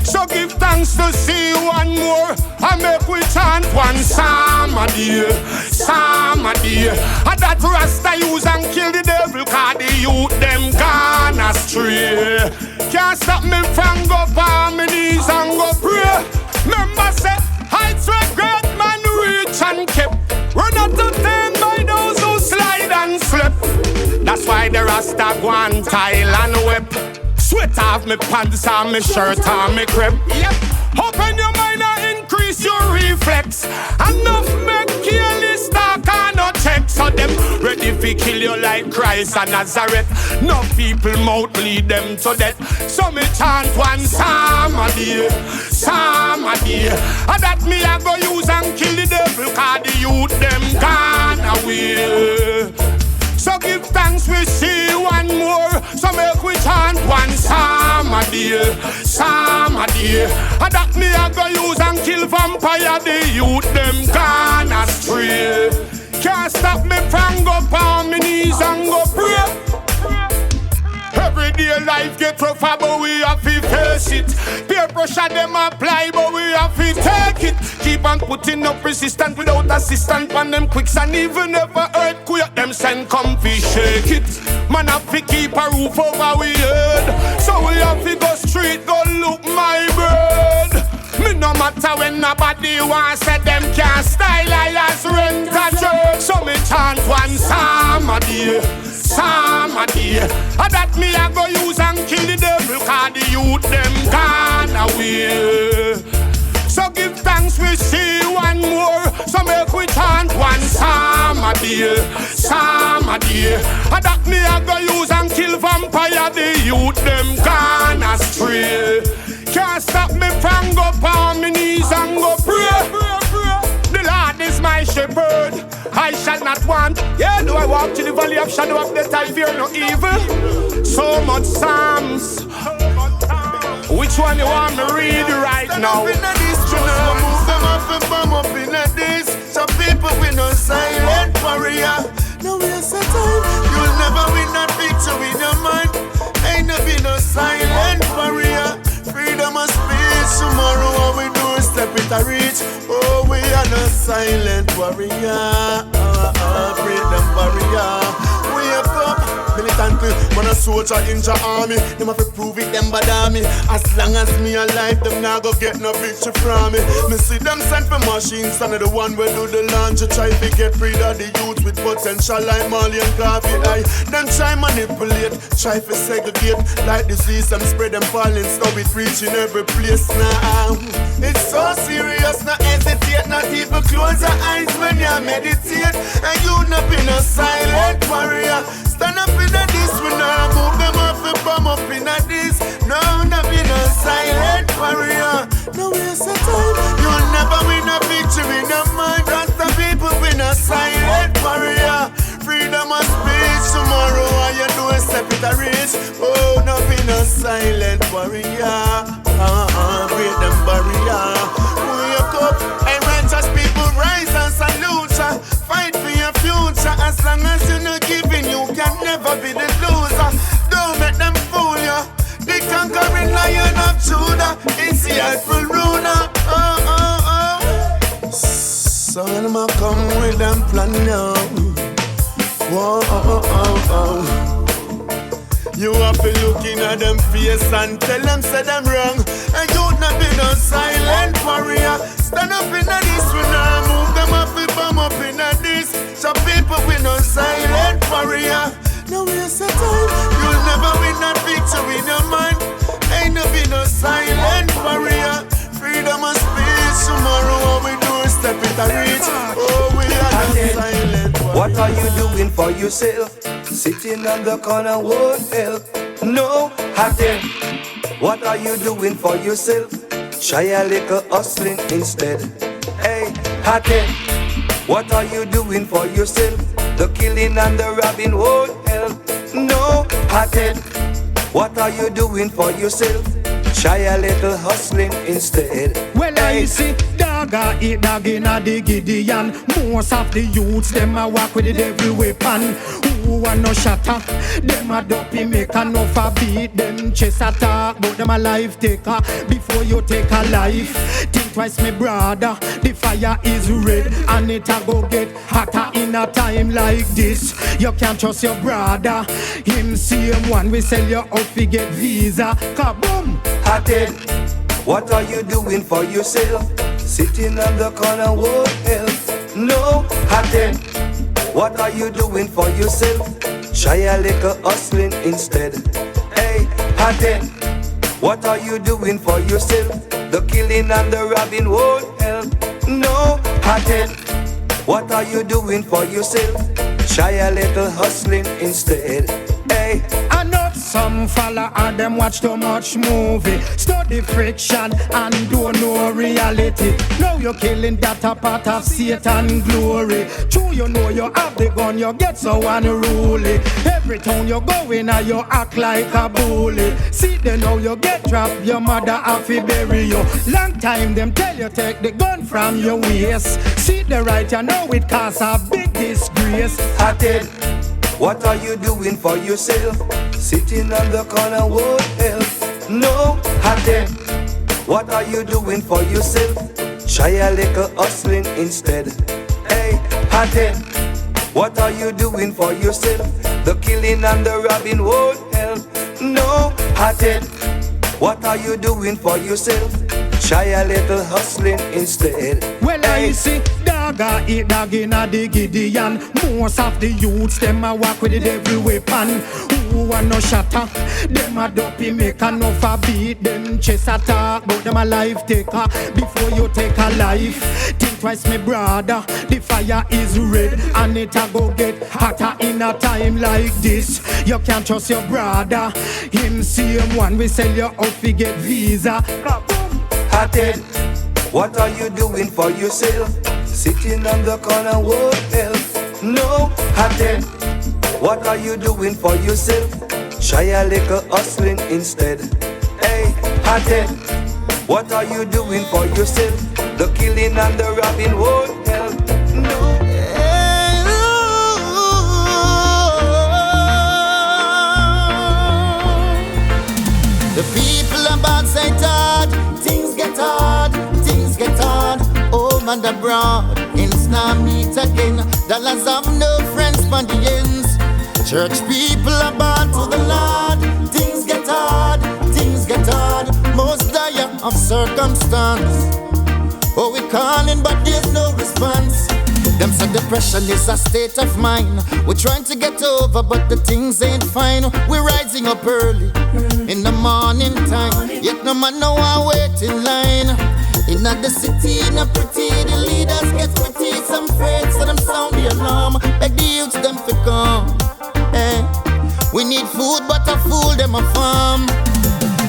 So give thanks to see one more and make we chant one psalm a day, psalm a day. And that Rasta use and kill the devil cause the youth them gone astray. Can't stop me from go on my knees and go pray. Remember say heights where great man reach and kept. Run out to them by those who slide and slip. That's why the Rasta go on tile and whip. Sweat off me pants and me shirt and me crep. Yep. Open your mind and increase your reflex. Enough make careless talk and no check. So them ready fi kill you like Christ and Nazareth. No people mouth lead them to death. So me chant one psalm a day, psalm a day. And that me I go use and kill the devil. Cause the youth them gone away. So give thanks, we see one more. So make we chant one psalm a day, psalm a day. And that me I go use and kill vampire. The youth them gone astray. Can't stop me from go on my knees and go pray. Everyday life get rougher, but we have to face it. Peer pressure them apply, but we have to take it. Keep on putting up resistance without assistance. On them quicks and even if a earthquake, them send comfy shake it. Man have to keep a roof over we head. So we have to go straight, go look my bird. Me no matter when nobody wants say them can't style I as rent a church. So me chant one psalm a day, psalm a day. And that me I go use and kill the devil. Cause the youth them gone away. So give thanks, we see one more. So make we chant one psalm a day, psalm a day. And that me I go use and kill vampire. The youth them gone astray. Can't stop me from go on my knees and go pray. The Lord is my shepherd, I shall not want. Yeah, do I walk to the valley of shadow of death, I fear no evil. So much Psalms. Which one you want me read right now? Move them up and bomb up in a this. Some people with no silent warrior. No waste of time. You'll never win that victory in your mind. Ain't no be no silent warrior. Freedom of speech. Tomorrow what we do is step it a reach. Oh, we are no silent warrior. Freedom warrior. We are up. Militantly, when a soldier in the army, them have to prove it, them bad me. As long as me alive, them not go get no victory from me. Me see them send for machines, and the one where do the launch. Try to get rid of the youth with potential like Mali and coffee. Them try manipulate, try to segregate. Like disease, them spread them falling, stop it reaching every place now. It's so serious, not hesitate, not even close your eyes when you meditate. And you not be no silent warrior. Stand up in a this, we now move them off and bomb up in a this. No, not be no silent warrior. No waste of time. You'll never win a victory in your mind. Rasta people win a silent warrior. Freedom of speech. Tomorrow all you do is step it a reach. Oh, not be no silent warrior. Freedom barrier. Wake up and righteous people rise and salute ya. Fight for your future. As long as you're not giving, you can never be the loser. Don't make them fool you. The conquering lion of Judah is the rightful ruler. Son, I'ma come with them plan now. Whoa, You have to looking at them face and tell them say them wrong. And you not be no silent warrior. Stand up in a this, we now move them up, we bomb up in a this. So people with no silent warrior. No waste of time. You'll never win that victory in your mind. Ain't no be no silent warrior. Freedom of speech. Tomorrow what we do is step it a reach. Oh, we are no silent warrior. What are you doing for yourself? Sitting on the corner won't help. No, Hattie. What are you doing for yourself? Try a little hustling instead. Hey, Hattie. What are you doing for yourself? The killing and the robbing won't help. No, Hattie. What are you doing for yourself? Try a little hustling instead. Well, I see dogga eat dog in a the Gideon. Most of the youths, them a walk with the devil weapon. Who want no shatter? Them a dopey make a no for beat. Them chest attack, but them a life taker. Before you take a life, think twice, me brother. The fire is red and it a go get hotter in a time like this. You can't trust your brother. Him same one we sell you out to get visa. Kaboom! Hattie, what are you doing for yourself? Sitting on the corner won't help. No, Hattie, what are you doing for yourself? Try a little hustling instead. Hey, Hatten, what are you doing for yourself? The killing and the robbing won't help. No, Hatten, what are you doing for yourself? Try a little hustling instead. Hey, I know some fella and them watch too much movie, study friction and don't know reality. Now you're killing that a part of Satan glory. True, you know you have the gun, you get so unruly. Every town you go in and you act like a bully. See then now you get trapped, your mother have to bury you. Long time them tell you take the gun from your waist. See the right, you know it cause a big disgrace. Hatten, what are you doing for yourself? Sitting on the corner won't help. No, Hatten, what are you doing for yourself? Try a little hustling instead. Hey, Hatten, what are you doing for yourself? The killing and the robbing won't help. No, Hatten, what are you doing for yourself? Try a little hustling instead. Well, I see dagger eat dog in a the Gideon. Most of the youths them a walk with the devil weapon. Who a no shatter? Them a dopey make a no for beat. Them chase attack, but them a life taker. Before you take a life, think twice, me brother. The fire is red and it a go get hotter in a time like this. You can't trust your brother. Him same one we sell you out to get visa. Hatten, what are you doing for yourself? Sitting on the corner won't help. No, Hatten, what are you doing for yourself? Try a little hustling instead. Hey, Hatten, what are you doing for yourself? The killing and the robbing won't help. No. The people about say hard, things get hard, things get hard. Home and abroad, ends now meet again. Dollars have no friends for the ends. Church people about to the Lord. Things get hard, things get hard. Most dire of circumstance. Oh, we calling but there's no response. Them said depression is a state of mind. We're trying to get over but the things ain't fine. We're rising up early in the morning time. Yet no man no one wait in line. In the city, in a pretty, the leaders get pretty. Some afraid, so them sound the alarm. Beg the youths them to come. Hey. We need food but a fool them a farm.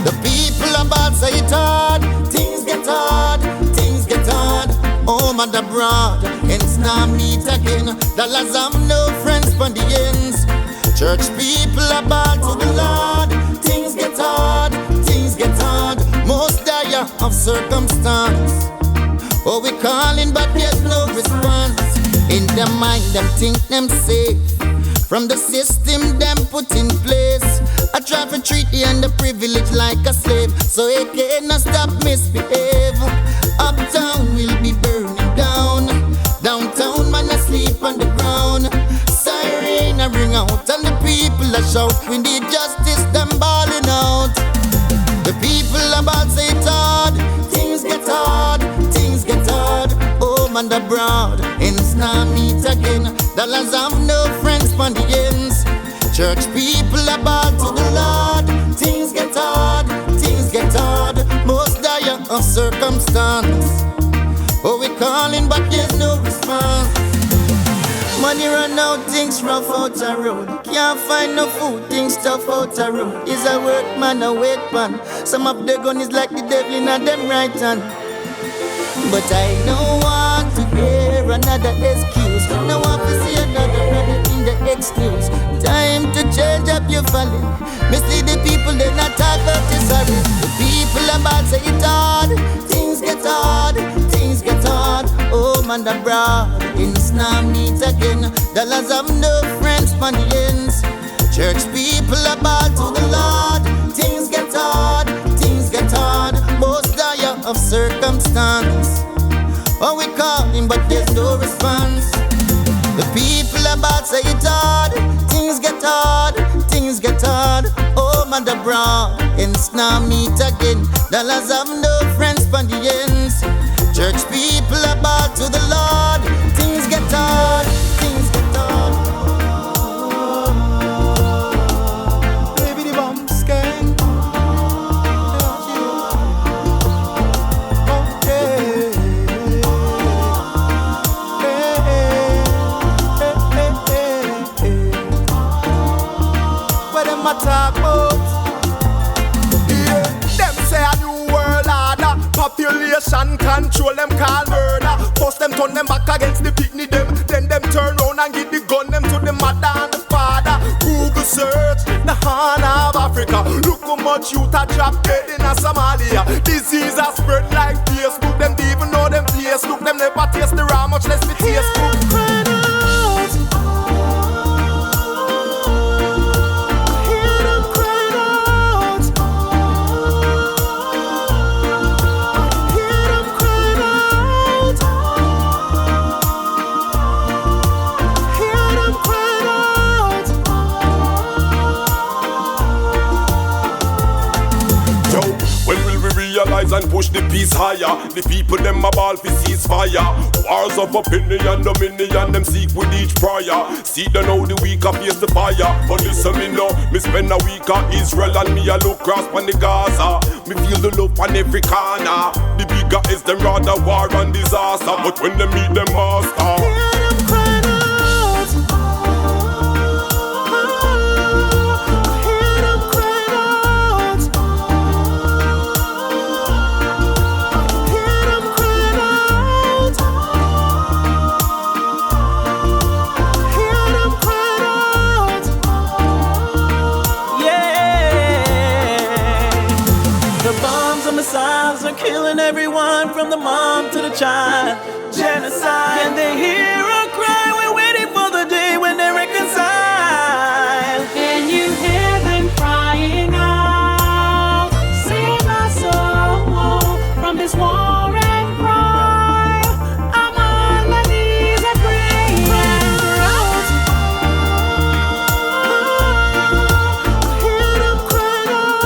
The people about say it hard. Things get hard, things get hard. Home and abroad, ends now meet again. Dollars have no friends for the ends. Church people about to the Lord. Things get hard, things get hard. Most dire of circumstance. Oh, we calling but there's no response. In their mind, them think them safe. From the system them put in place. I try to treat the underprivileged like a slave, so it cannot stop misbehave. Uptown will be burning down. Downtown man asleep on the ground. Siren a ring out and the people a shout. We need justice, them balling out. The people about say it hard. Things get hard, things get hard. Home and abroad, ends now meet again. Dollars have no friends for the ends. Church people about to the Lord. Things get hard, things get hard. Most dire of circumstance. Oh, we calling but there's no response. Money run out, things rough out the road. Can't find no food, things tough out the road. Is a workman a wait pan. Some of the gun is like the devil in a them right hand. But I don't want to hear another excuse. No want to see another in the excuse. Time to change up your folly. Mislead the people, they not talk about the sorry. The people about say it hard. Things get hard, things get hard. Home and abroad, ends now meet again. Dollars have no friends for the ends. Church people about to the Lord. Things get hard, things get hard. Most dire of circumstance. Oh, we calling but there's no response. The people about say it hard. Things get hard, things get hard. Home and abroad, ends now meet again. Dollars have no friends for the ends. Church people about to the Lord. Things get hard, things get hard. them a talk about. Yeah, them say a new world order. Population control, them call murder. First them turn them back against the picnic them. Then them turn round and give the gun them to the mother and the father. Google search the horn of Africa. Look how much youth are dropped dead in a Somalia. Disease are spread like Facebook. Them don't even know them place. Look, them never taste the raw, much less the taste. And push the peace higher. The people them a ball for ceasefire. Wars of opinion, dominion them seek with each prayer. See them how the weak a face the fire. But listen me now, me spend a week at Israel and me a look cross on the Gaza. Me feel the love on every corner. The bigger is them rather war and disaster. But when they meet them master, killing everyone from the mom to the child. Genocide. Can they hear a cry? We're waiting for the day when they reconcile. Can you hear them crying out? Save my soul from this war and cry. I'm on my knees and praying. Hear them crying out.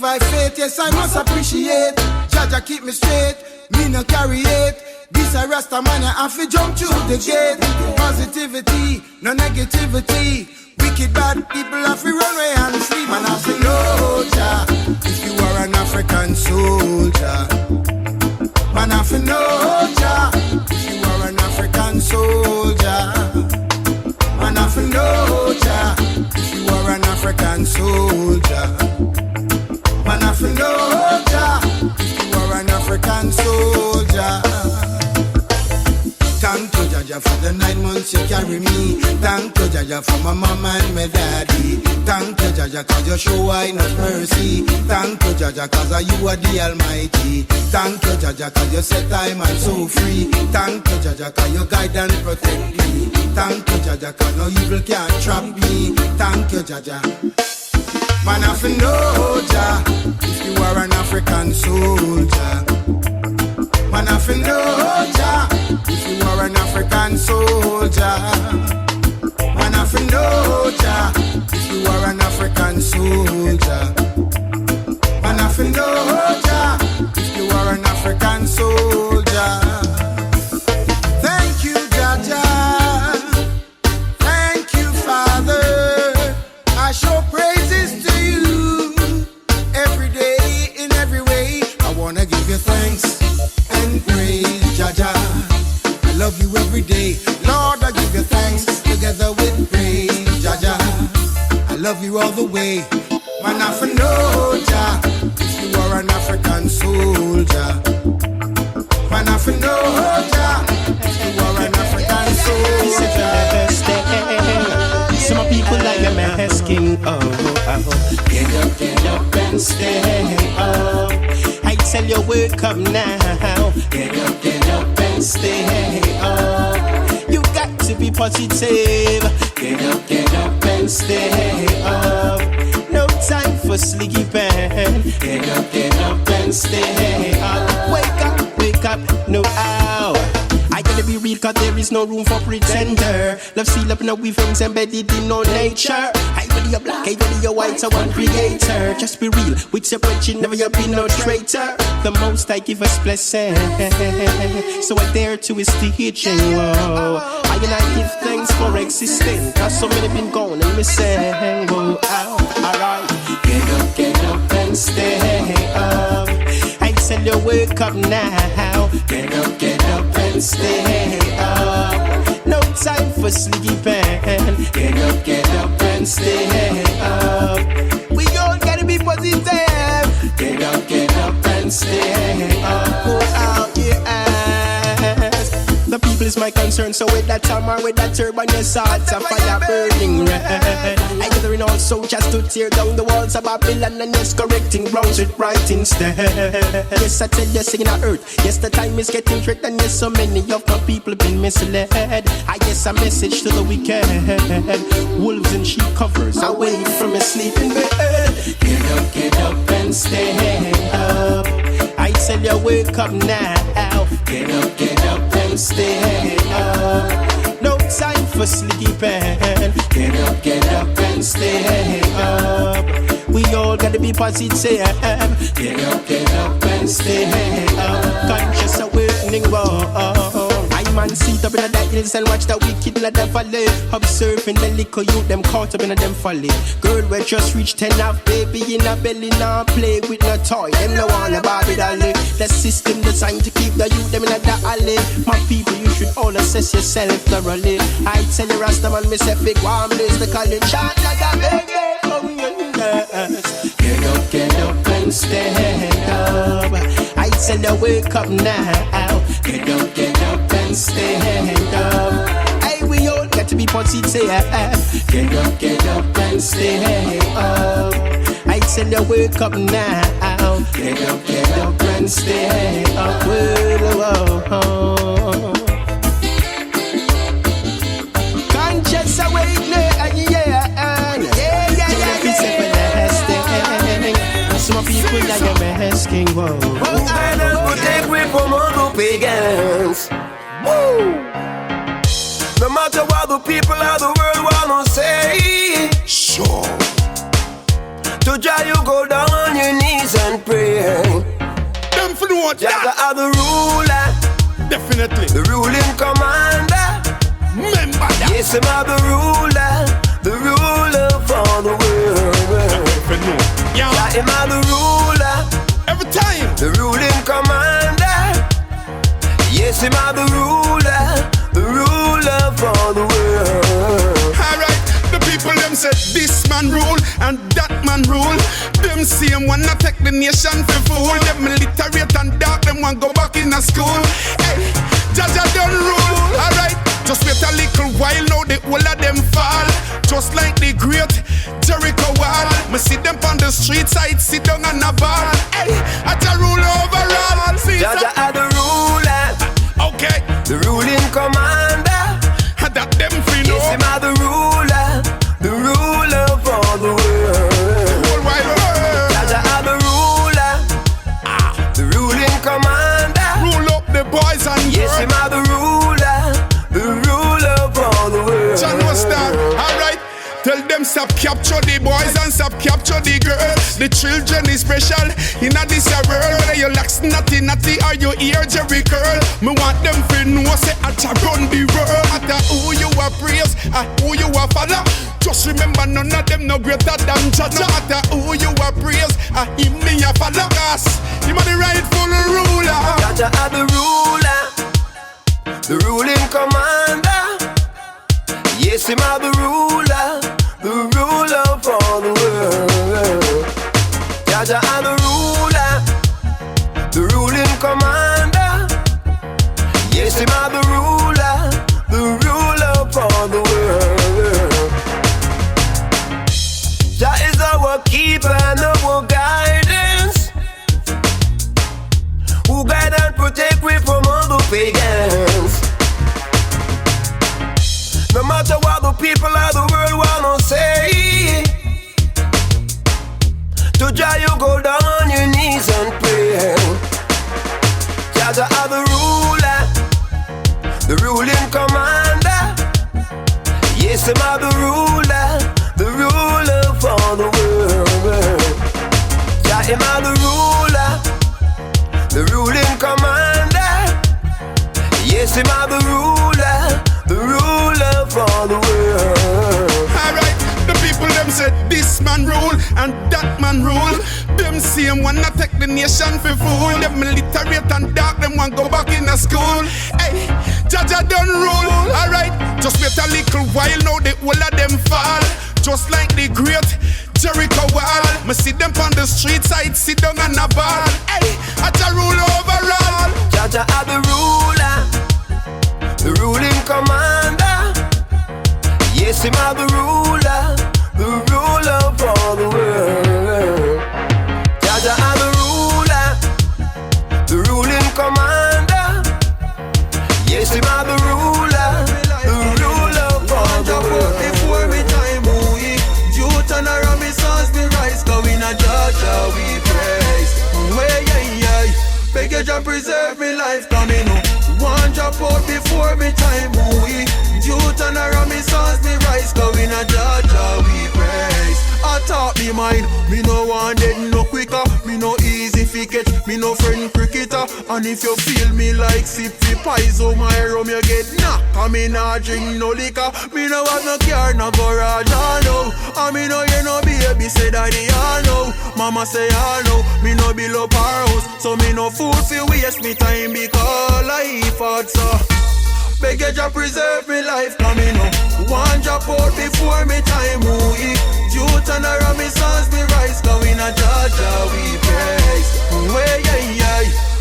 I faith, yes I must appreciate. Jaja keep me straight, me no carry it. This a Rasta man, I have to jump through the gate. Positivity, no negativity. Wicked bad people have to run away and free. Man have to know, Jah, if you are an African soldier. Man have to know, Jah, if you are an African soldier. Man have to know, Jah, if you are an African soldier. Man have to know, Jah, if you are an African soldier. Thank you, Jaja, for the 9 months you carry me. Thank you, Jaja, for my mama and my daddy. Thank you, Jaja, cause you show I not mercy. Thank you, Jaja, cause you are the Almighty. Thank you, Jaja, cause you set time and so free. Thank you, Jaja, cause you guide and protect me. Thank you, Jaja, cause no evil can't trap me. Thank you, Jaja. Man have to know, Jah, if you are an African soldier. Man have to know, Jah, if you are an African soldier. Man have to know, Jah, if you are an African soldier. Man have to know, Jah, if you are an African soldier. Thank you, Jaja. Thank you, Father. I show praises to you every day, in every way. I wanna give you thanks and praise, Jaja. I love you every day, Lord. I give you thanks together with praise, Jaja. I love you all the way. Man, I know, Jah, if you are an African soldier. Man, I know, Jah, if you are an African soldier. Some people like your mask. asking, get up and stay up. I tell you, wake up now. Get up and stay up. You got to be positive. Get up and stay up. No time for sleeping. Get up and stay up. Wake up, no ow. I gotta be real, cause there is no room for pretender. Love seal up now with friends embedded in no nature. I whether you're black, I whether you're white, so one creator. Just be real, with your bridge, never you be no traitor. The most I give us blessing, so I dare to his teaching. Whoa. I give thanks for existing, cause so many been gone and missing. Whoa, alright, get up and stay up. I tell you, wake up now. Get up and stay up. No time for sleeping. Get up and stay up. We all gotta be positive. Get up and stay up. Go out, yes. The people is my concern, so with that hammer, with that turban, yes, hearts a fire burning red. I gathering all soldiers to tear down the walls of Babylon, and yes, correcting wrongs with right instead. Yes, I tell you, singing on earth. Yes, the time is getting tricked, and yes, so many of my people been misled. I guess a message to the wicked. Wolves in sheep covers, away from a sleeping bed. Get up and stay up. I tell you, wake up now. Get up and stay up. No time for sleeping. Get up and stay up. We all gotta be positive. Get up and stay up. Conscious awakening, whoa. I man sit up in the darkness and watch the wicked in the valley. Observing the little youth, them caught up in them folly. Girl, we just reached 10 half, baby in a belly, now play with no toy. Them no want a Barbie dolly. The system designed to keep the youth them in the alley. My people, you should all assess yourself thoroughly. I tell you, Rastaman, me say big warm is the college. Shot like a baby. Get up and stand up. I tell you, wake up now. Get up and stand up. Hey, we all got to be positive. Get up and stay up. I tell you, wake up now. Get up and stay up. Whoa. Conscious awakening, yeah. Some people like I'm asking, whoa. We'll take we from all the pagans. Woo! No matter what the people of the world wanna say, sure. To try you go down on your knees and pray. Them for what? Jaga are the ruler. Definitely. The ruling commander. Remember that. Yes, I'm the ruler for the world. Yeah, I'm the ruler. Every time. The ruling commander. Yes, I'm the ruler for the world. Alright, the people them said this man rule and that man rule. Them same one not take the nation for fool. Them illiterate and dark, them want go back in a school. Hey, Jaja don't rule. Alright, just wait a little while now the whole of them fall. Just like the great Jericho wall. Me see them on the street side, sit down on a bar. Hey, I just rule overall. Jaja are the ruler. Okay. The ruling commander. That them free know. Yes, him are the ruler for the world. Whole wide world. Jaja are the ruler. The ruling commander. Rule up the boys and girls. Yes, him are the ruler for the world. John was star. Alright. Tell them stop capture the boys and stop capture the girls. The children is special in a this world. Whether you lax natty or you hear Jerry curl, me want them to know say I run the world. Matter who you are praise and who you are follow. Just remember none of them no greater than Judge. No matter who you are praise and him me a follow. Cause him are the rightful ruler. Judge are the ruler, the ruling commander. Yes, him are the ruler for the world. Jaja are the ruler, the ruling commander. Yes, him are the ruler for the world. keeper, no guidance. Who guide and protect me from all the pagans. No matter what the people of the world wanna say, to Jah you go down on your knees and pray. Jah are the ruler, the ruling commander. Yes, him are the ruler for the world. Jah him are the ruler, the ruling commander. Yes, him are the ruler for the world. Alright, the people them said this man rule and that man rule. Them same one not take the nation for fool. Them illiterate and dark, them want go back in the school. Hey, Jaja done rule. Alright, just wait a little while now the whole of them fall. Just like the great Jericho wall. Me see them on the street side, sit down on a ball. Hey, Jaja rule overall. Jaja are the ruler, the ruling commander. Yes, him are the ruler for the world. Jaja are the ruler, the ruling commander. Yes, him are the ruler for the world. Before me time, you turn around me sons, me rise, going a Jaja we praise. Beg you to preserve me life coming up. One drop out before me time, you turn around me sons, me rise, going a Jaja we praise. I talk me mind, me no want dead no quicker. Me no easy fi catch, me no friend cricketer. And if you feel me like sippy pies, oh my rum you get knocked. I me nah drink no liquor, me no have no car, no garage, I know. And me no hear no baby say daddy, I know. Mama say I know, me no build up our house, so me no food fi waste me time because life hard so. Beg you to preserve me life coming up. One drop out before me time, you turn around me sons, me rise, going a Jaja we praise.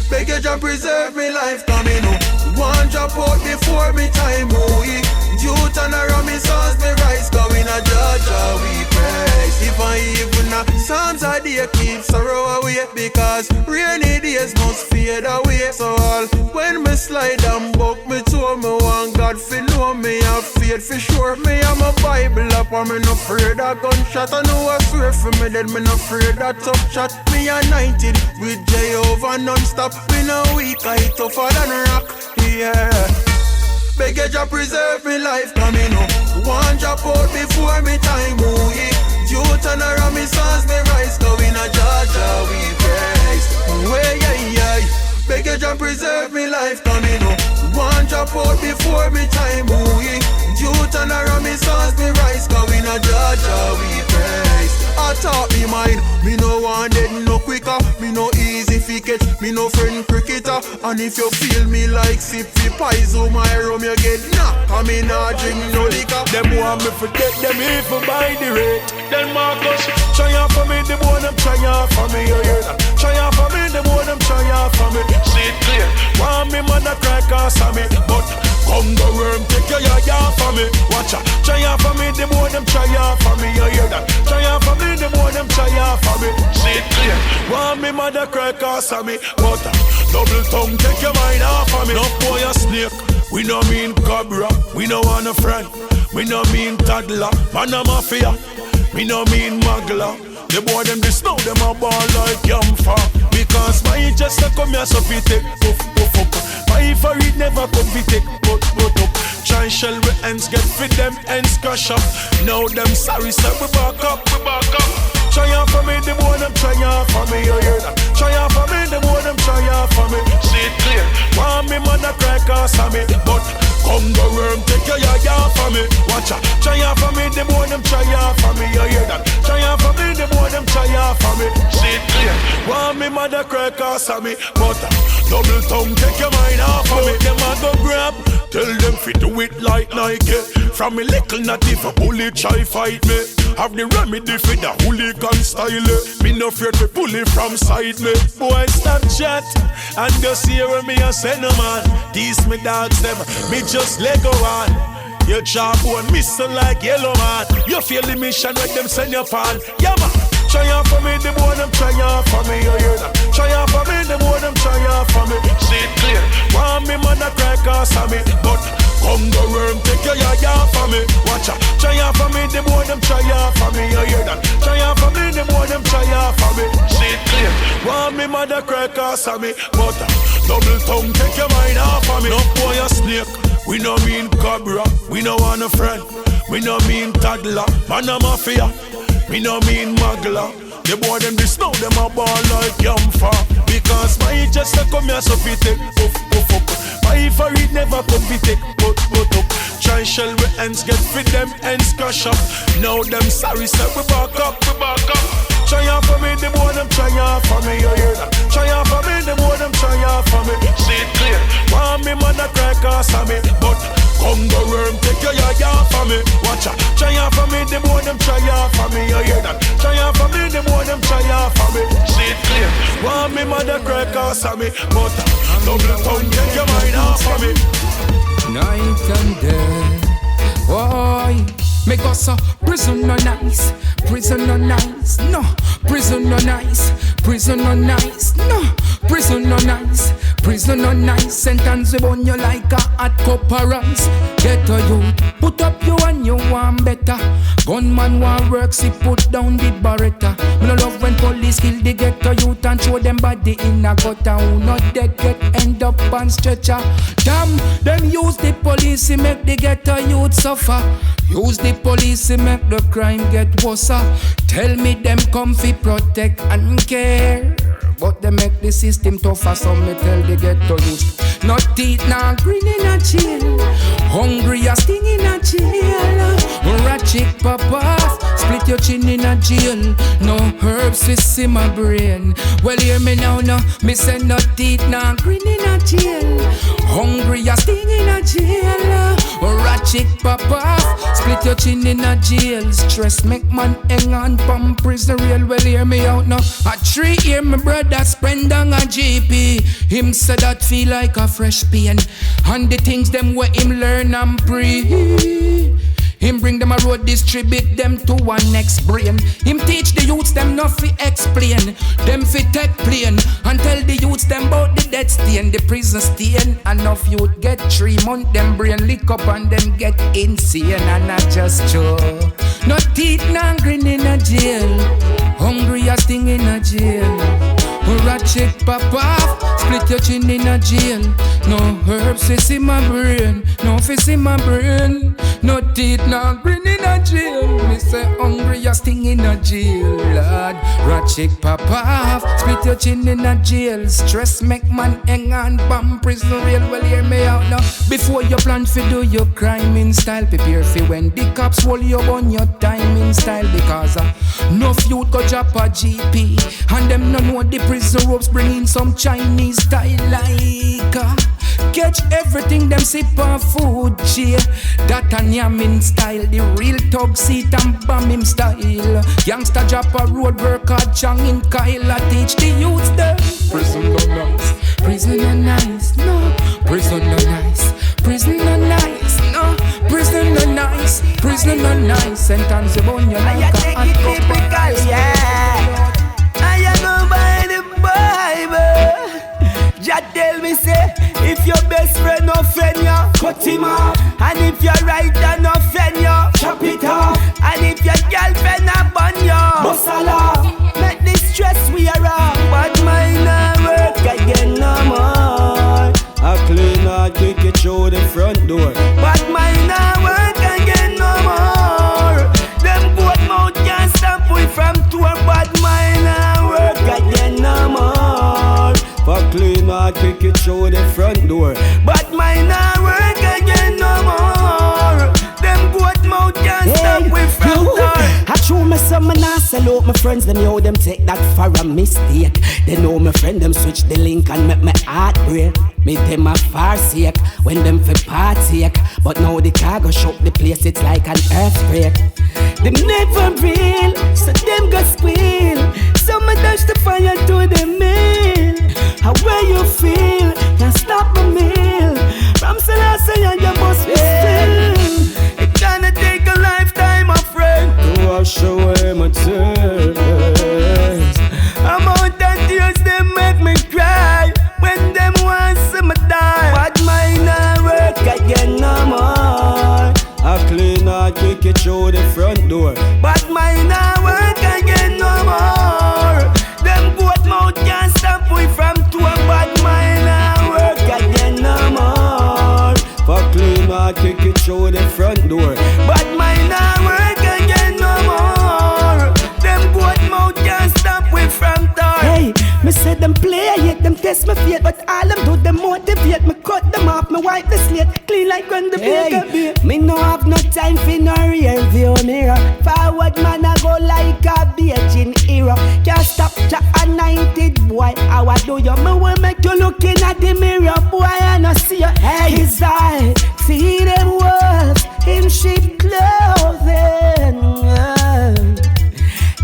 Beg you to preserve me life coming up. One drop out before me time, you turn around me sons, me rise, going a Jaja we praise. If I even a Psalms a day keep sorrow away, because rainy days must fade away. So all when me slide and buck me to me want God fi know me have faith for sure. Me have my Bible up and me no afraid of gunshot. I know I swear for me dead, me no afraid of tough shot. Me anointed with Jehovah non-stop. Me no weak, I tougher than rock. Yeah. Beg you to preserve me life coming up. One drop out before me time, you turn around me sons, me rise, going a Jaja we praise. Beg you to preserve me life coming up. One drop out before me time, you turn around me sons, me rise, going a Jaja we praise. I talk me mind, me no want dead no quicker. Me no easy fi catch, me no friend cricketer. And if you feel me like sippy pies, oh my rum you get knocked. I me nah drink no liquor. Them want me forget them even by the rate. Then Marcus, try out for me, the boy them try out for me, you hear that? Try out for me, the boy them try out for me. See it clear, want me mother cry cause of me. But come the worm, take your yah for me. Watch out, try out for me, the boy them try out for me, you hear that? Try out for me, the boy them try out for me. See it clear, want me mother cry cause of me. But double tongue, take your mind off of me. No boy a snake, we no mean cobra, we no want a friend. We no mean toddler, man a mafia. We no mean muggler. The boy them this now, them a ball like yamfa. Because my just a come here so fi take puff puff up. My for it never come fi take but up. Try shell with ends get fit them ends crush up. Now them sorry so we back up. Try out for me, the boy them try out for me, you hear that? Try out for me, the boy them try out for me. See it clear, want me mother cry cause of me. But come the worm, take your yah for me. Watch out, try out for me, the boy them try out for me, you hear that? Try out for me, the boy them try out for me. See it clear, want me mother cry cause of me. But double tongue, take your mind off of me. Them a go grab, tell them fit do it like Nike. From me little native, a bully try fight me. Have the remedy for the hooligan style. Me no fear to pull it from side me. Boy stop chat and just hear me a say no man. These me dogs them, me just let go on. Your job one missing like yellow man. You feel the mission when them send your pan. Yeah man. Try out for me, the boy them try out for me, you hear that? Try out for me, the boy them try out for me. See it clear, want me man a cry cause of me, but Congo worm take your yaya for me. Watch out, try out for me, the boy them try out for me, you hear that? Try out for me, the boy them try out for me. See it clear, want me man a cry cause of me, but double tongue take your mind off of me. No boy a snake, we no mean cobra, we no want a friend. We no mean Tydal, man a mafia. We no mean Magla. The boy them this now them a ball like Yamfa. Because my just a come here so fit take up. My for it never come fit take but up. Try shell with ends get fit them ends crush up. Now them sorry say we back up. Try out for me, the boy them try out for me, you hear that? Try out for me, the boy them try out for me. See it clear, want me man a cry cause of me, but Congo worm take your yaya for me. Watch out, try out for me, the boy them try out for me, you hear that? Try out for me, the boy them try out for me. See it clear, want me man a cry cause of me, but double tongue take your mind off for me. Night and day, boy. Make us a prison no nice, prison no nice, no, prison no nice, prison no nice, no, prison no nice, prison no nice. Sentence we burn you like a hot cup of rice. Get a youth, put up you and you want better. Gunman want work, see put down the Beretta. Me no love when police kill the ghetto youth and throw them body in a gutter. Who not dead get end up on stretcher. Damn, them use the police to make the ghetto youth suffer. Use the police to make the crime get worse. Tell me them come fi protect and care, but they make the system tougher. So me tell the ghetto youth, no teeth, no green in a jail, hungry a sting in a jail. Ratchet pop off, split your chin in a jail. No herbs fi see my brain. Well hear me now, no, me say no teeth, no green in a jail, hungry a sting in a jail. Ratchet pop off, split your chin in a jail. Stress make man hang on pump prison rail. Well hear me out now. A 3 year my brother spend on a GP. Him said that feel like a fresh pain. And the things them where him learn and pre. Him bring them a road, distribute them to one next brain. Him teach the youths them not fi explain. Them fi take plane and tell the youths them about the death stain, the prison stain. Enough youth get 3 months, them brain lick up and them get insane. And I just show no teeth, no grin in a jail, hungry as thing in a jail. Ratchet pop off, split your chin in a jail. No herbs fi see my brain, no fi see my brain. No teeth, no grin in a jail. Me say hungry as thing in a jail, lad. Ratchet pop off, split your chin in a jail. Stress make man hang on bam prison rail. Well hear me out now. Before you plan fi do your crime in style, prepare fi when the cops hold you on your time in style. Because no youth go drop a GP and them no know the prison ropes bring in some Chinese style like catch everything them sip on food cheer. That a yamming style, the real thug seat and bomb him style. Youngster drop a road work hard chang in Kyle. I teach the youths them prison no nice, prison no nice, no, prison no nice, prison no nice, no, prison no nice, prison no nice. Sentence you burn your like a hot cup. Yeah, I go by the Bible. Jah tell me say, if your best friend offend ya, cut him off. And if your right hand offend ya, chop it off. And if your girlfriend a bun ya, bust a laugh. Make the stress wear off. But mine a work again no more. A clean out, kick it through the front door. But mine a work again no more. Them both mouth can't stop we from tour. But mine a work again no more. For clean out, kick it through the front door. But mine a work again no more. Them goat mouth can't stop we from door. I chew me some and I sell out my friends. Them know them take that for a mistake. They know my friend them switch the link and make my heart break. Make them a far sake when them for partake. But now the Khago shook the place, it's like an earthquake. Them never real, so them go squeal. Some dash the fire to the mill. How way you feel, can't stop my meal. From Selassie and you must be still. It gonna take a lifetime, my friend, to wash away my tears. test my fate, but all them do them motivate. Me cut them off, me wipe the slate, clean like when the baker be. Me no have no time for no rear view mirror. Forward man I go like a Beijing era. Can't stop to a 90 boy. How I do you? Me will make you looking at the mirror, boy. I no see your head. His eye, feed them wolves in sheep clothing.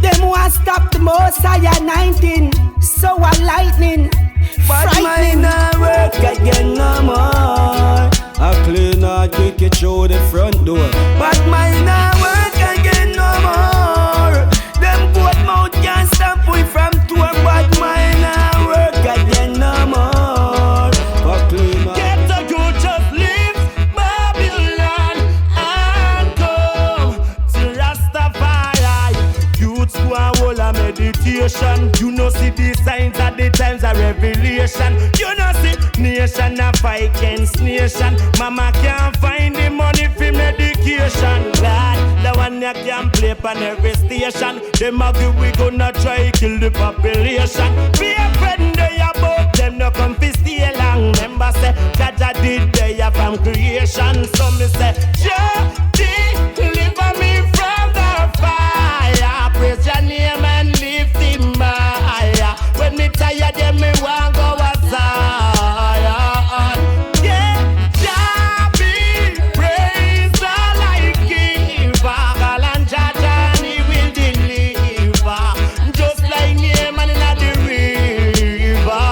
Them want stop the most higher 19. So a lightning, but mine not work again no more. I clean out, kick it through the front door. But mine not work again no more. Them both mouth can't stop we from tour. But mine not work again no more. I clean out. Get the good, just leave Babylon and come to Rastafari. Youths who are all a meditation. You know see the signs at the times of revelation. You know see nation of Vikings nation. Mama can't find the money for medication. God, the one you can play on every station. Them argue we gonna try kill the population. Be a friend they about them no come fi stay long. Remember say Jaja did they from creation. So me say Jah deliver me from the fire. Praise your name and lift him higher. When me tired then me want go outside. Yeah, Jah be praised like giver. Call on Jaja and he will deliver. Just like Naaman in the river.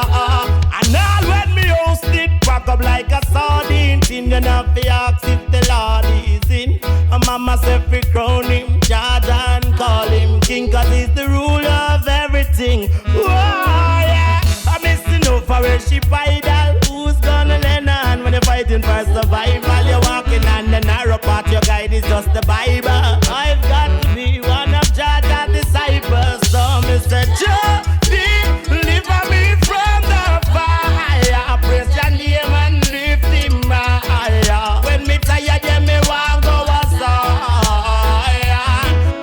And all when me host it pack up like a sardine tin. You know fi ask if the Lord is in. And mama say fi crown him Jaja and call him king. Cause he's the ruler of everything. Whoa, yeah. I'm missing out for worship Tydal. Who's gonna lend a hand when you're fighting for survival? You're walking on the narrow path, your guide is just the Bible. I've got to be one of Jaja's disciples. So Mr. Jah, deliver me from the fire. Praise your name and lift him higher. When me tired, then me want go outside.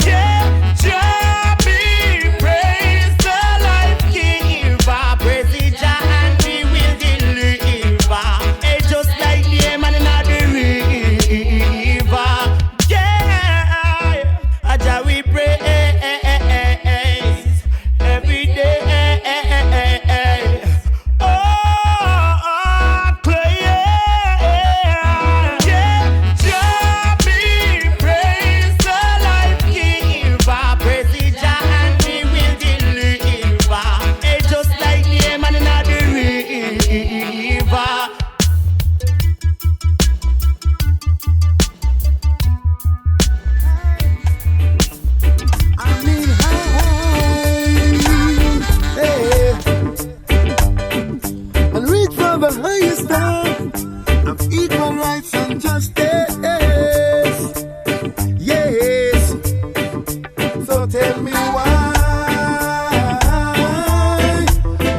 Yeah, Jah be praised the life giver. Praise the Jah and he will deliver. Hey, just like the man in the river. Yeah, Jah we praise every day. Oh, yeah, Jah be praised the life giver. Praise the Jah and he will deliver. Hey, just like the man in the river. And reach for the highest star of equal rights and justice. Yes. So tell me why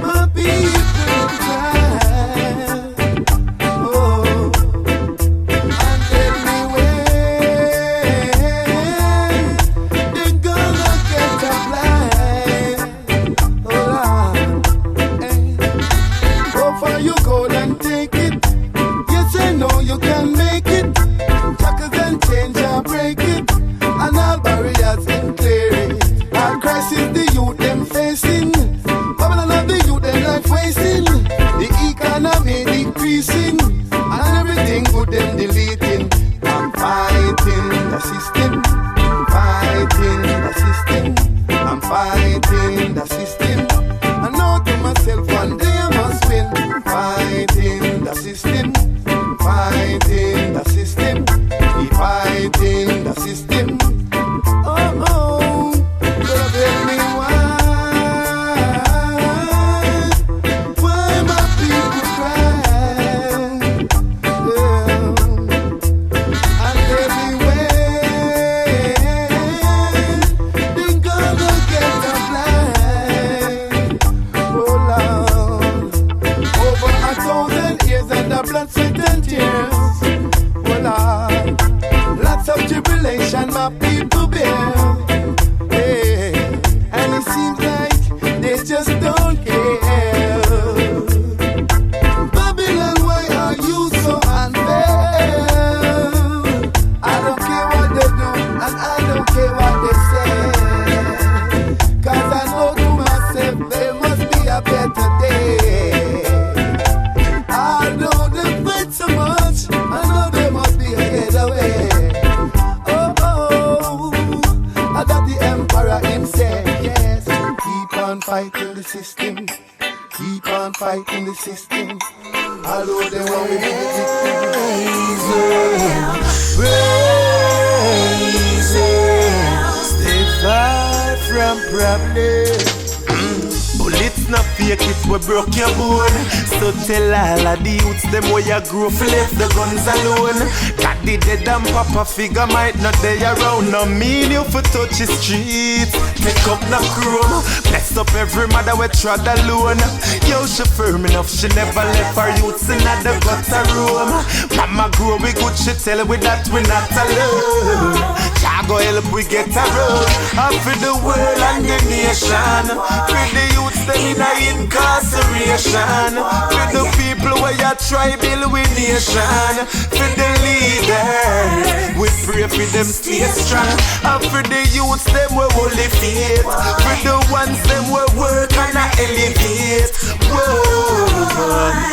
my people cry. Oh, and tell me when they gonna get a blind. Oh, Lord. Go for you, go and take it. Yes, I know you can make it. Jackers and change and break it. And all barriers and clear it. All crisis the youth them facing. Babylon of the youth them life wasting. The economy decreasing. And everything good them deleting. I'm fighting the system. Fighting the system. I'm fighting the system. I know to myself one day I must win. Fighting the system. Fighting the system. We fighting the system. Oh, oh. Gonna tell me why my people cry. Yeah. And tell me when they gonna get a blind. Oh, Lord. Over 1,000 years and the blood, sweat and tears. Oh, Lord. Lots of tribulation my people bear. Hey. And it seems like they just don't care. fighting the system. Keep on fighting the system. Although they want me to be stay far from problems. Bullets not fake it, we broke your bone. So tell all of the youths them where you grew up, left the guns alone. Daddy dead and papa figure might not they around. No mean you for touch the streets. Take up the chrome, bless up every mother we trod alone. Yo, she firm enough, she never left her youths in the gutter room. Mama grow we good, she tell we that we not alone. Khago help we get a road. Up for the world and the nation. For the youths them in a incarceration. For the people where you tribal with nation. For the leaders, we pray for them stay strong. And for the youths them we holy faith. For the ones them we work and elevate. Whoa.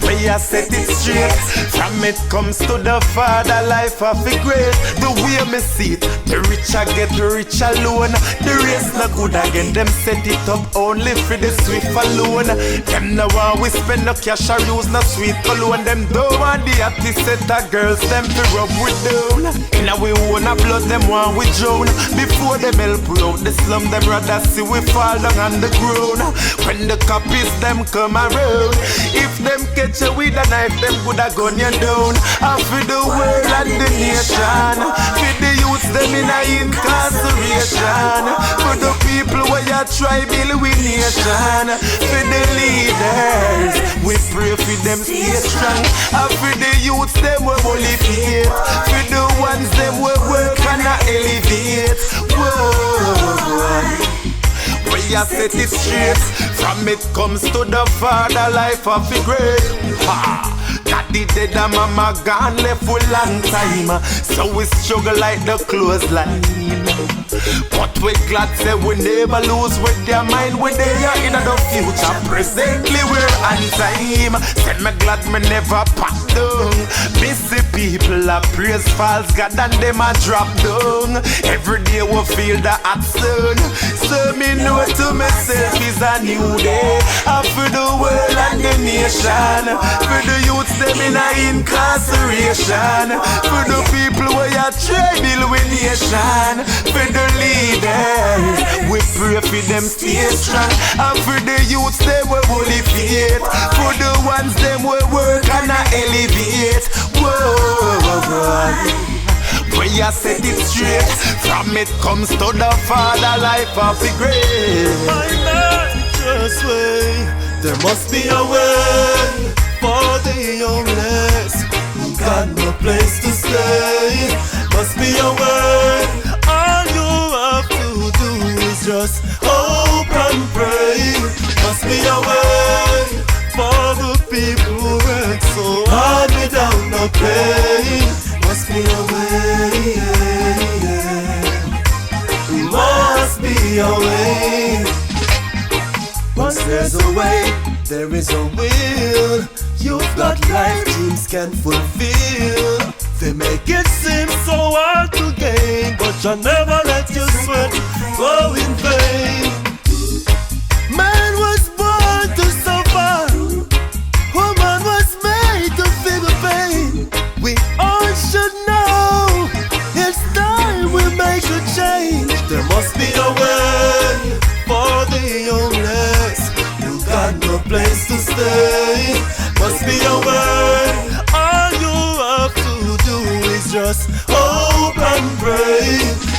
We are set it straight. From it comes to the Father, life of a great. The way me see it, the richer get rich alone. The race not good again, them set it up only for the swift alone. Them no want we spend no cash or use no sweet cologne. Them don't want the artist set of girls, them to rub with down. In a we own a blood, them want we drown. Before them help we out the slum, them rather see we fall down on the ground. When the copies them come around, if them catch you with a knife, them could have gone you down. And for the world and the nation, for the youths them in a incarceration. For the people where you tribal with nation. For the leaders, we pray for them stay strong. And for the youths them we holy faith. For the ones them we work and elevate. Whoa. We are set it straight. From it comes to the Father, life of a great. Daddy dead and mama gone, left for long time. So we struggle like the clothesline. But we glad say we never lose with their mind. We there in the future, presently we're on time. Said me glad me never pack down. Busy people a praise false God and them a drop down. Every day we feel the hot sun. So me know to myself is a new day. And for the world and the nation. For the youths them in a incarceration. For the people where you tribal with nation. For the leaders, we pray for them stay strong. And for the youths them we holy faith. For the ones them we work and elevate. Whoa. We are set it straight. From it comes to the Father, life of the great. My just way, there must be a way for the homeless who got no place to stay. Must be a way. All you have to do is just hope and pray. Must be a way for the people who work so hard without no pay. Must be a way, must be a way. Once there's a way, there is a will. You've got life dreams can fulfill. They make it seem so hard to gain, but you never let your sweat go in vain. Man was born to suffer. Woman was made to feel the pain. We all should know it's time we make a change. There must be a way for the homeless. You got no place to stay. Must be a way. All you have to do is just hope and pray.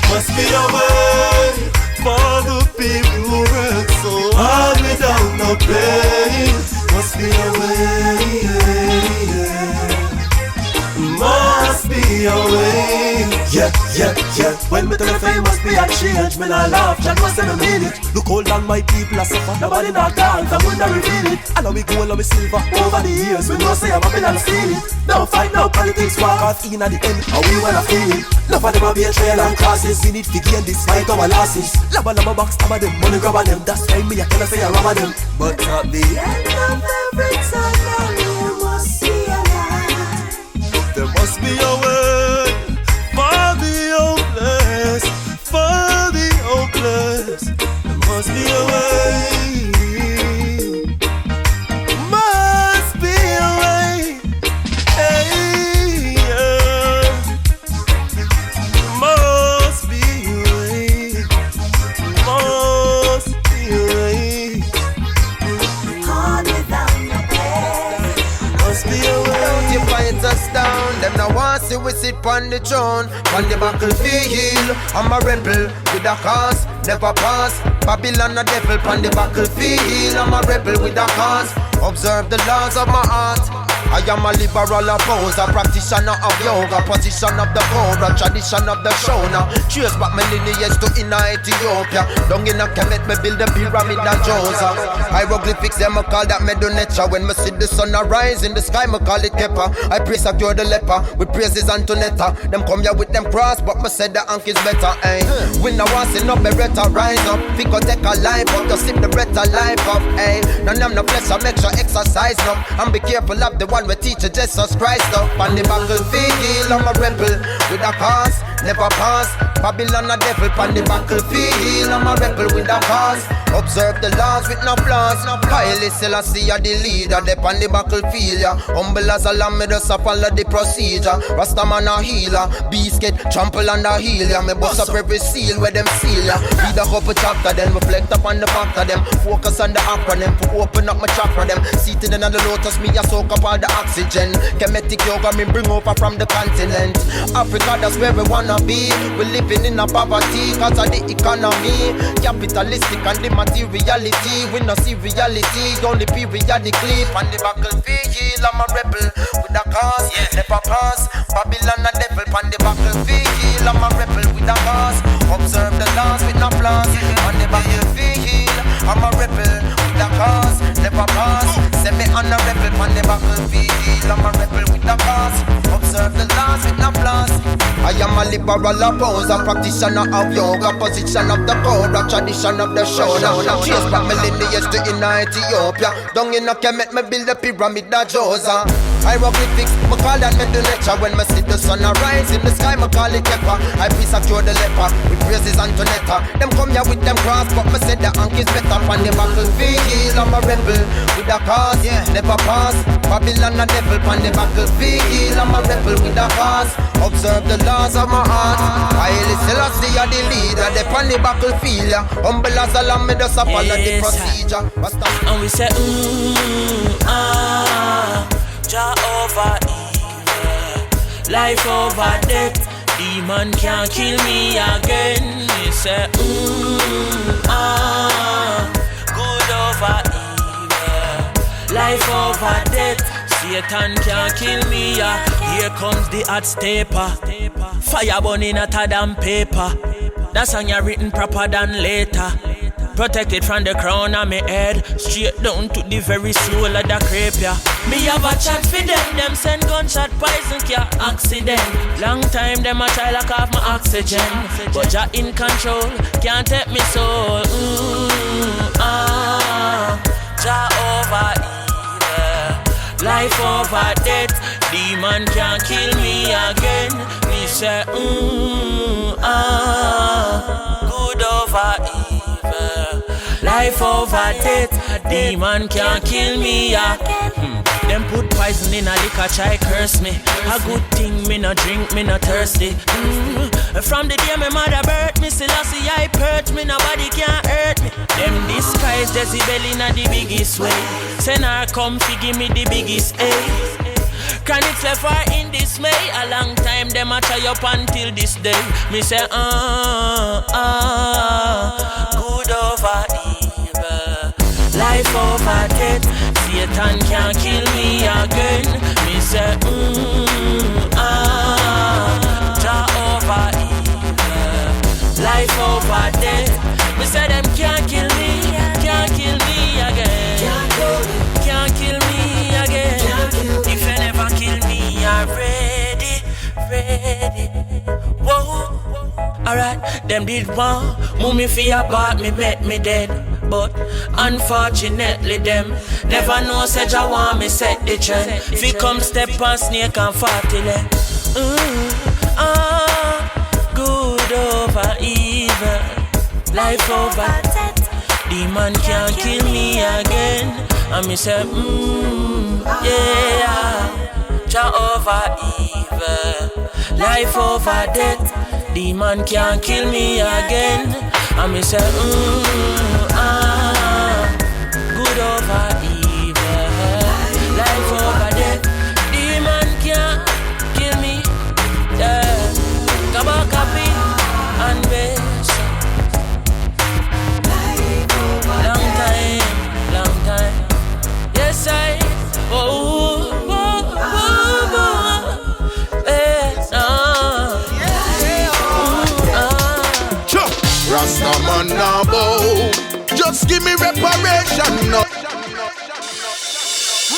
Must be a way for the people who work so hard without no pay. Must be a way. Must be a way. Yeah. When me tell the fame must be a change, me not laugh, John must never mean it. Look how long my people are suffer, nobody not dance, I wouldn't reveal it. I know we gold and we silver over the years, we know say I'm a bill and steal it. Now fight, now politics, walk out in at the end, how we wanna feel it. Love of them a be a trail and crosses, we need to gain despite our losses. Lava box, stab them, money grab them, that's why me I tell say I rob them. But at the end of every tunnel, there must be a light. There must be a way for the hopeless, for the hopeless. There must be a way. Must be a way. Hey, must be a way. Must be a way. Hold me down, your pain. Must be a way. Don't you fight us down? Them now want see we sit on the throne, on the battlefield. I'm a rebel with a cause, never pass. Babylon a devil on the battlefield. I'm a rebel with a cause. Observe the laws of my heart. I am a liberal opposer, practitioner of yoga, position of the cobra, tradition of the shona. Trace back my lineage to inner Ethiopia. Down in a Kemet, me build a pyramid of Josa. Hieroglyphics, them I call that Medonetra. When me see the sun arise in the sky, me call it Kepa. I praise a cure the leper, with praises Antonetta. Them come here with them cross, but me said the ank is better, eh. We no want see no beretta, rise up. Fico take a life up, just sip the beretta life up, eh. None of no flesh, I make sure exercise up. And be careful of the one we teach Jesus Christ up. On the battlefield, I'm a rebel with a cause, never pass. Babylon a devil on the battlefield. I'm a rebel with a cause. Observe the laws with no flaws. Haile Selassie are the leader, they on the battlefield, yeah. Humble as a lamb, me just a follow the procedure. Rastaman a healer, beast get trample on the heel, yeah. Me bust up every seal where them seal, yeah. Read a couple chapter, then reflect up on the back of them. Focus on the acronym, to open up my chakra them. Seated in the lotus, me a soak up all the oxygen. Kemetic yoga, me bring over from the continent. Africa, that's where we wanna be. We living in a poverty, cause of the economy. Capitalistic and the materiality. We no see reality, only periodically. On the battlefield, I'm a rebel with a cause, never pass. Babylon a devil on the battlefield. I'm a rebel with a cause. Observe the laws with no flaws. On the battlefield, I'm a rebel with a cause, never pass. Send me on a rebel on the battlefield. I'm a rebel with a cause. Observe the laws with no flaws. I am a liberal opposer, practitioner of yoga, position of the cobra, tradition of the shoulder. Trace back my lineage to inner Ethiopia. Down in a Kemet, me build a pyramid of Josa. Hieroglyphics, me call that Medonetra. When me see the sun arise in the sky, me call it Kepa. I peace a cure the leper, with praises Antonetta. Them come here with them cross, but me said the ank is better. On the battlefield, I'm a rebel with a cause, never pass. Babylon a devil on the battlefield. I'm a rebel with a cause. Observe the laws of my heart. Haile Selassie are the leader, they on the battlefield, yeah. Humble as a lamb, me just a follow the procedure. And we say, Jah over evil, life over death. Demon can't kill me again. We say, good over evil, life over death. Satan can't kill me, yeah. Here comes the hot stepper. Fire burning hotter than paper. That song ya written proper than later. Protected from the crown of my head, straight down to the very soul of the crepe, yeah. Me have a chat for them send gunshot poison care accident. Long time them a try lock off my oxygen, but Jah in control, can't take me soul. Jah over evil, life over death. Demon can't kill me again. Me say, good over evil, life over death. Demon can't kill me again. Them put poison in a liquor, try curse me. A good thing, me no drink, me no thirsty. From the day my mother birthed me, Selassie I perch me, nobody can hurt me. Them disguise Jezebel in a the biggest way. Send her come fi give me the biggest A. Chronixx left her in dismay. A long time them a try up until this day. Me say good over evil, life over death. Satan can't kill me again. Me say Jah over evil, life over death. Me say them can't kill me again. Can't kill me again. If you never kill me, I'm ready. Whoa. Alright, them did want move me for your part, me bet me dead. But unfortunately them never know say Jah want me set the trend. Fi come step on snake and fatty leg. Good over evil, life over death. demon can't kill me again. And me say, yeah. Jah over evil, life over death. Demon can't kill me again. And me say, good over evil, life over death. Demon can't kill me, yeah. Kabaka and base. Long time. Yes, I. Rasta man now bow. Just give me reparation no.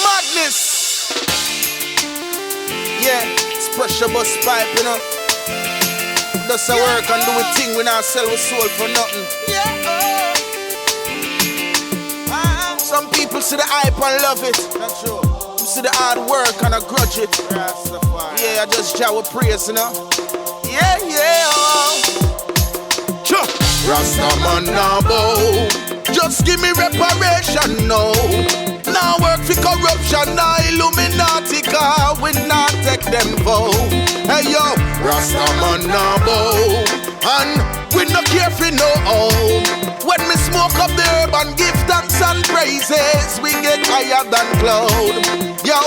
Madness. Yeah, it's pressure bus pipe, you know. Does a work and do a thing we not sell our soul for nothing. Some people see the hype and love it. That's true. You see the hard work and I grudge it. Yeah, I just jow with praise, you know. Yeah. Rasta man now bow. Just give me reparation no. Now work for corruption, now Illuminati car. We not take them vow. Hey yo, Rasta man now bow. And we no care for no home. When me smoke up the herb and give thanks and praises, we get higher than cloud. Yo,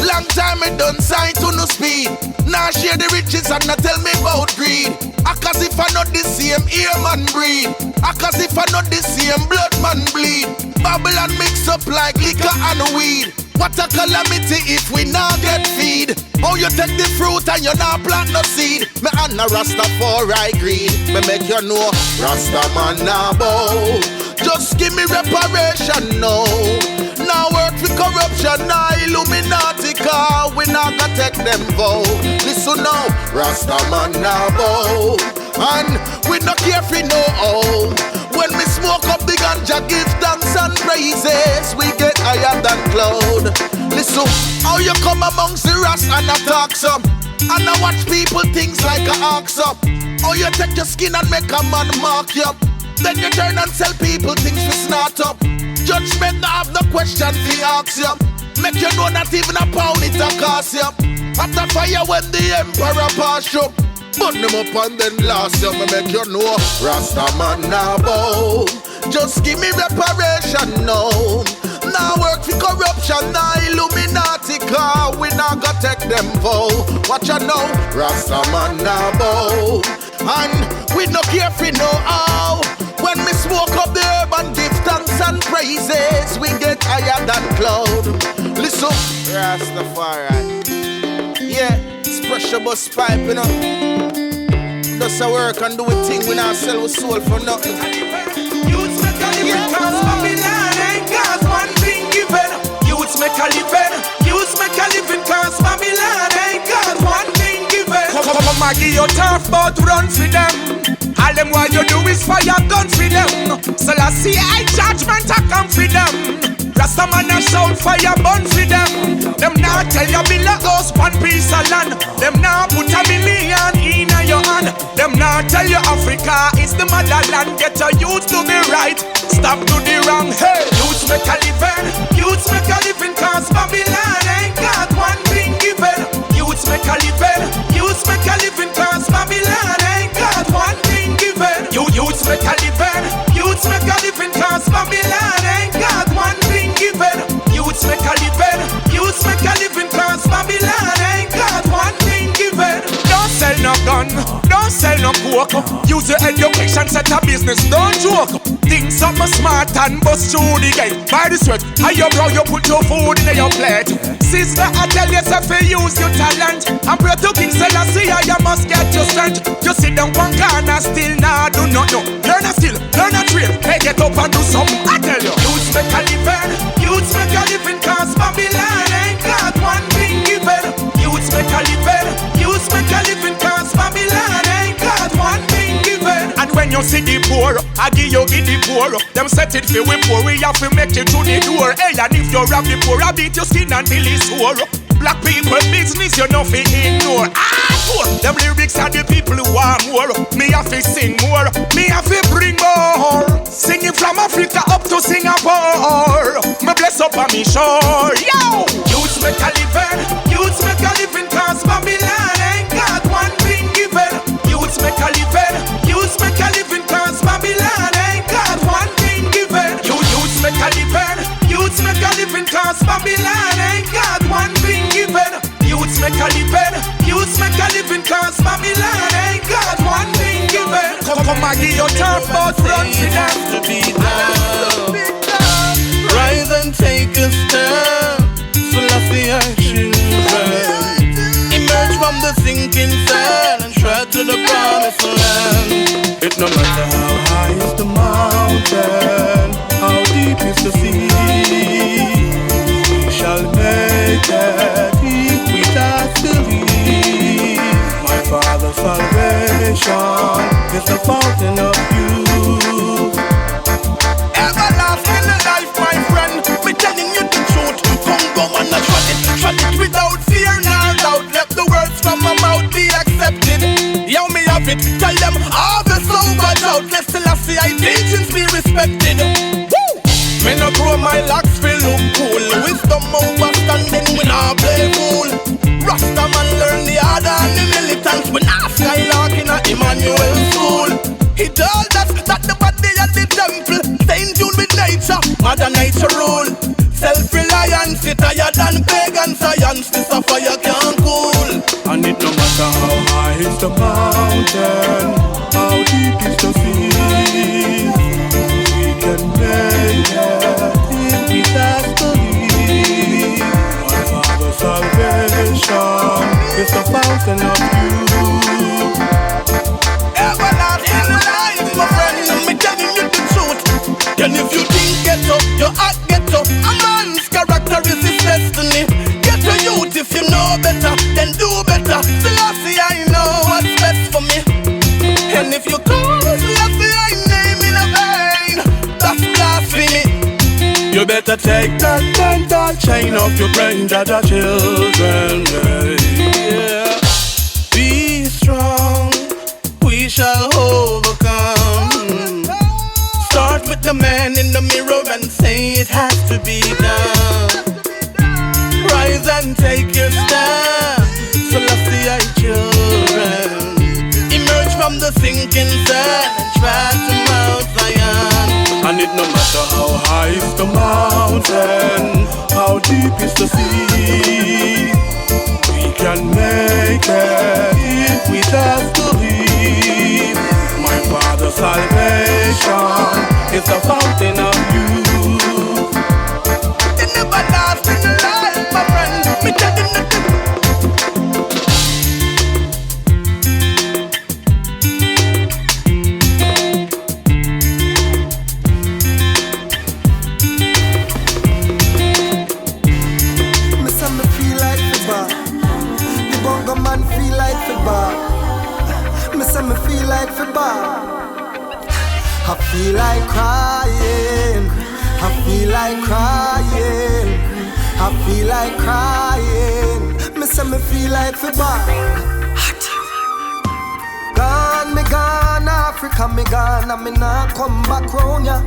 long time me done sign to no speed. Now share the riches and not tell me about greed. Cause if I not the same ear man breed. Cause if I not the same blood man bleed. Babylon mix up like liquor and weed. What a calamity if we not get feed. Oh, you take the fruit and you not plant no seed. Me and a Rastafari greed. Me make you know Rasta man now bow. Just give me reparation no. Now work for corruption, now Illuminati car. We not gonna take them vow. Listen now, Rasta man now bow. And we not care for no home. When we smoke up the ganja, give thanks and praises, we get higher than cloud. Listen, how you come amongst the Rasta and attack some, and I watch people things like a ox up. How you take your skin and make a man mark you up. Then you turn and sell people things to snort up. Judgment have no question to ask you. Make you know not even a pound it a cost you. After fire when the emperor pass you, burn them up and then last you. Me make you know Rasta man now bow. Just give me reparation now. Now work for corruption, now Illuminati car. We not gonna take them vow. Watch you now, Rasta man now bow. And we no care for no how. When me smoke up the herb and give thanks and praises, we get higher than cloud. Listen, Rastafari. Yeah, it's pressure bus pipe, you know. Does a work and do a thing we not sell our soul for nothing. Youths make a living cause Babylon ain't God's one thing given. Youths make a living. Youths make a living cause Babylon ain't God's one thing given. Come Maggie, you tough but run for them. All them what you do is fire gun for them. So I see I judgment I come for them. Rasta man a shout fire burn for them. Them now tell you build a house one piece of land. Them now put $1 million in your hand. Them now tell you Africa is the motherland. Get your youth to the right, stop to the wrong. Hey, youth make a living. Youth make a living cause Babylon ain't got one thing given. Youth make a living. Youth make a living cause Babylon ain't got one thing given. Youth make a living. Youth make a living cause Babylon ain't got one thing given. Youth make a living. Youth make a living cause Babylon ain't got one thing given. Don't sell no gun, don't sell no coke. Use your education, set a business, don't joke. Think something smart and bust through the gate. By the sweat, how you brow, you put your food in your plate. Sister, I tell yourself to use your talent. And pray to King Selassie, you must get your strength. You sit down one corner, still nah, do not know. Learn a skill, learn a drill. Hey, get up and do something, I tell you. Youths make a living, youths make a living cause Babylon ain't got one thing given. Youths make a living, youths make a living cause Babylon ain't got one thing given. And when you see the poor, I give the poor. Them set it for we poor, we have to make it to the door. Hey, and if you rob the poor, I beat your skin until it's sore. black people business, you know fi ignore. Them lyrics are the people who want more. Me have to sing more, me have to bring more. Singing from Africa up to Singapore. Me bless up on me shore. Yo! Youths make a living, youths make a living, cause Babylon ain't got one thing given. Youths make a living, youths make a living, cause Babylon ain't got one thing given. Youths make a living, youths make a living, cause Babylon ain't got one thing given. Youths make a living, youths make a living, cause Babylon ain't got one thing given. Come and give your turf, but front it has to be done. Rise and take a step, so let's see our children emerge from the sinking sand and tread to the promised land. It no matter how high is the mountain, how deep is the sea, we shall make it if we just believe. My Father's salvation is the fountain of youth. Everlasting life, my friend, me telling you the truth. Come go and try it without fear nor doubt. Let the words from my mouth be accepted. Yo, me have it, tell them all the sober out. Let Selassie I teachings be respected. Woo! Me no grow my locks feel look cool. Wisdom overstanding, we not play fool. Rasta man learn the order and the militants. We not skylark in a Emmanuel school. He told us that the body at the temple stay in tune with nature, Mother Nature rule. Self-reliance is higher than pagan science. This a fire can't cool. And it no matter how high is the mountain, how deep is the sea, we can make it if we just believe. My Father's salvation is the fountain of youth. Everlasting life, my friend, me telling you the truth. And if you think get up, your heart get up. A man's character is his destiny. Get a youth if you know better, then do better. Selassie, I know what's best for me. And if you call Selassie, I name in a vain, that's blasphemy. You better take that mental chain off your brain, that are children. Yeah. Be strong, we shall overcome. Start with the man in the mirror and say it has to be done. Rise and take your stand, so let's see our children emerge from the sinking sand and try to Mount Zion. And it no matter how high is the mountain, how deep is the sea, we can make it if we just believe. My Father's salvation is the fountain of youth. It never lasts in life, my friend. Me telling you the me say me feel like the bar. The bongo man feel like the bar. Me say me feel like the bar. I feel like crying, I feel like crying, I feel like crying. Me say me feel like the bar. Gone, me gone, Africa, me gone, and me nah come back round ya.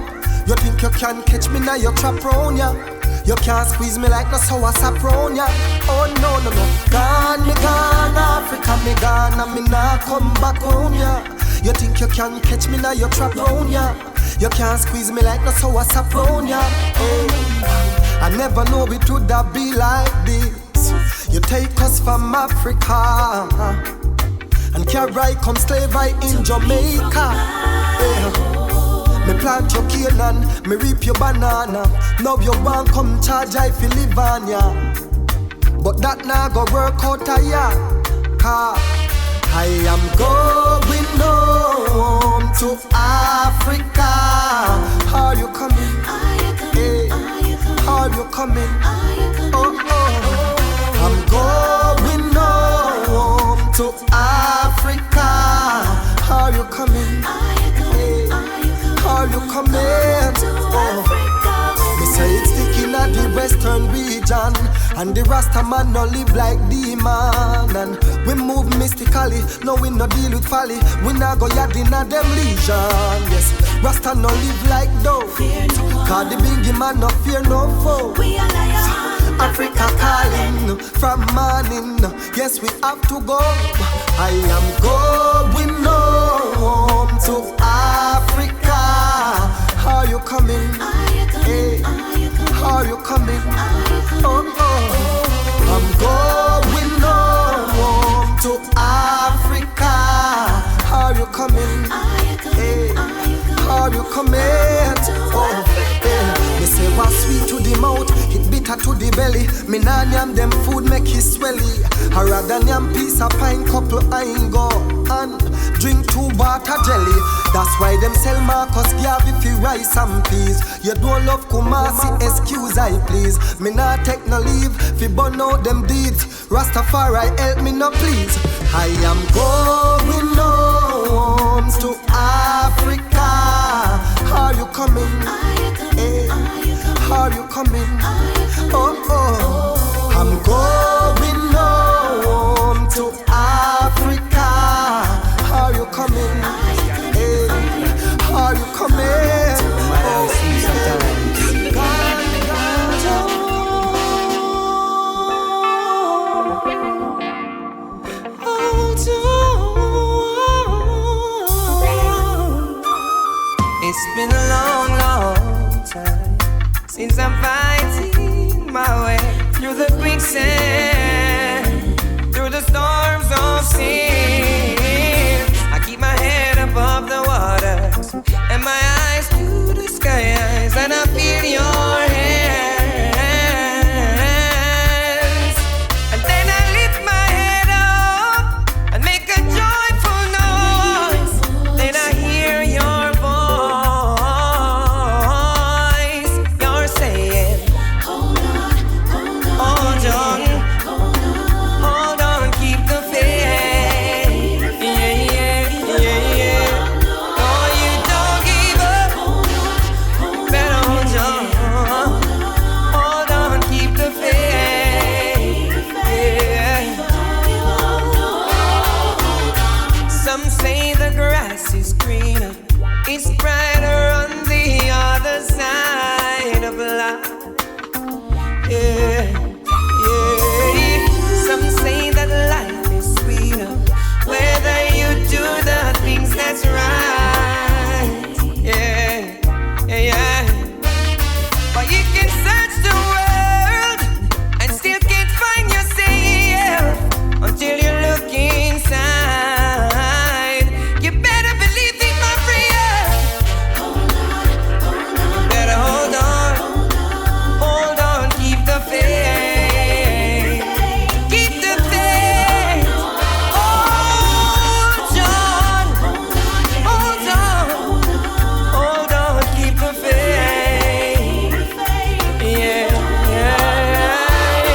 You think you can catch me now, you trap round ya. You can't squeeze me like no sour sap round ya. Oh no, no, no. Gone, me gone, Africa, me gone, and me nah come back round ya. You think you can catch me now, you trap round ya. You can't squeeze me like no sour sap round ya. Hey. I never know it would have be like this. You take us from Africa and carry come slave right in Jamaica. Yeah. Me plant your cane, me reap your banana. Now you want come charge I feel live on ya. But that now go work out a ya. I am going home to Africa. Are you coming? Hey, are you coming? Oh, oh. I'm going home to Africa. Are you coming? Hey, are you coming? Oh. Me say it's sticking at the western region. And the Rasta man no live like demon. And we move mystically, no we no deal with folly. We not go yard in a them legion. Yes, Rasta no live like dough. Cause the biggie man no fear no foe. We are lion. Africa calling from morning. Yes, we have to go. I am going home to Africa. Are you coming? Hey, are you coming? Oh, oh. I'm going home to Africa. Are you coming? Hey, are you coming? Oh, hey. Me say what's sweet to the mouth, it bitter to the belly. Me nah yam them food make it swelly. I rather yam piece of pine couple I ain't go and drink 2 butter jelly. That's why them sell Marcus Garvey fi rice and peas. You don't love Kumasi, excuse I please. Me nah take no leave fi burn out them deeds. Rastafari help me no please. I am going home to Africa. Are you coming? Hey, are you coming? Oh, oh. I'm going home to Africa. Are you coming? Hey, are you coming? Oh, it's been a long, long time since I'm fighting my way through the quicksand, through the storms of sin. I keep my head above the waters and my eyes to the skies, and I feel your hands. And then I lift my head up and make a joyful noise. Then I hear your voice. You're saying, hold on, hold on, hold on, keep the faith. Yeah, yeah, yeah, yeah. Oh, you don't give up. Better hold on, keep the faith. Yeah. Some say the grass is greener, it's brighter on the other side of life. Yeah, yeah. Some say that life is sweeter whether you do the things that's right. Yeah, yeah, yeah. But you can search the world and still can't find yourself until you look inside. You better believe it, my friend. Better hold on, keep the faith. Keep the faith. Hold on, keep the faith. Yeah, yeah.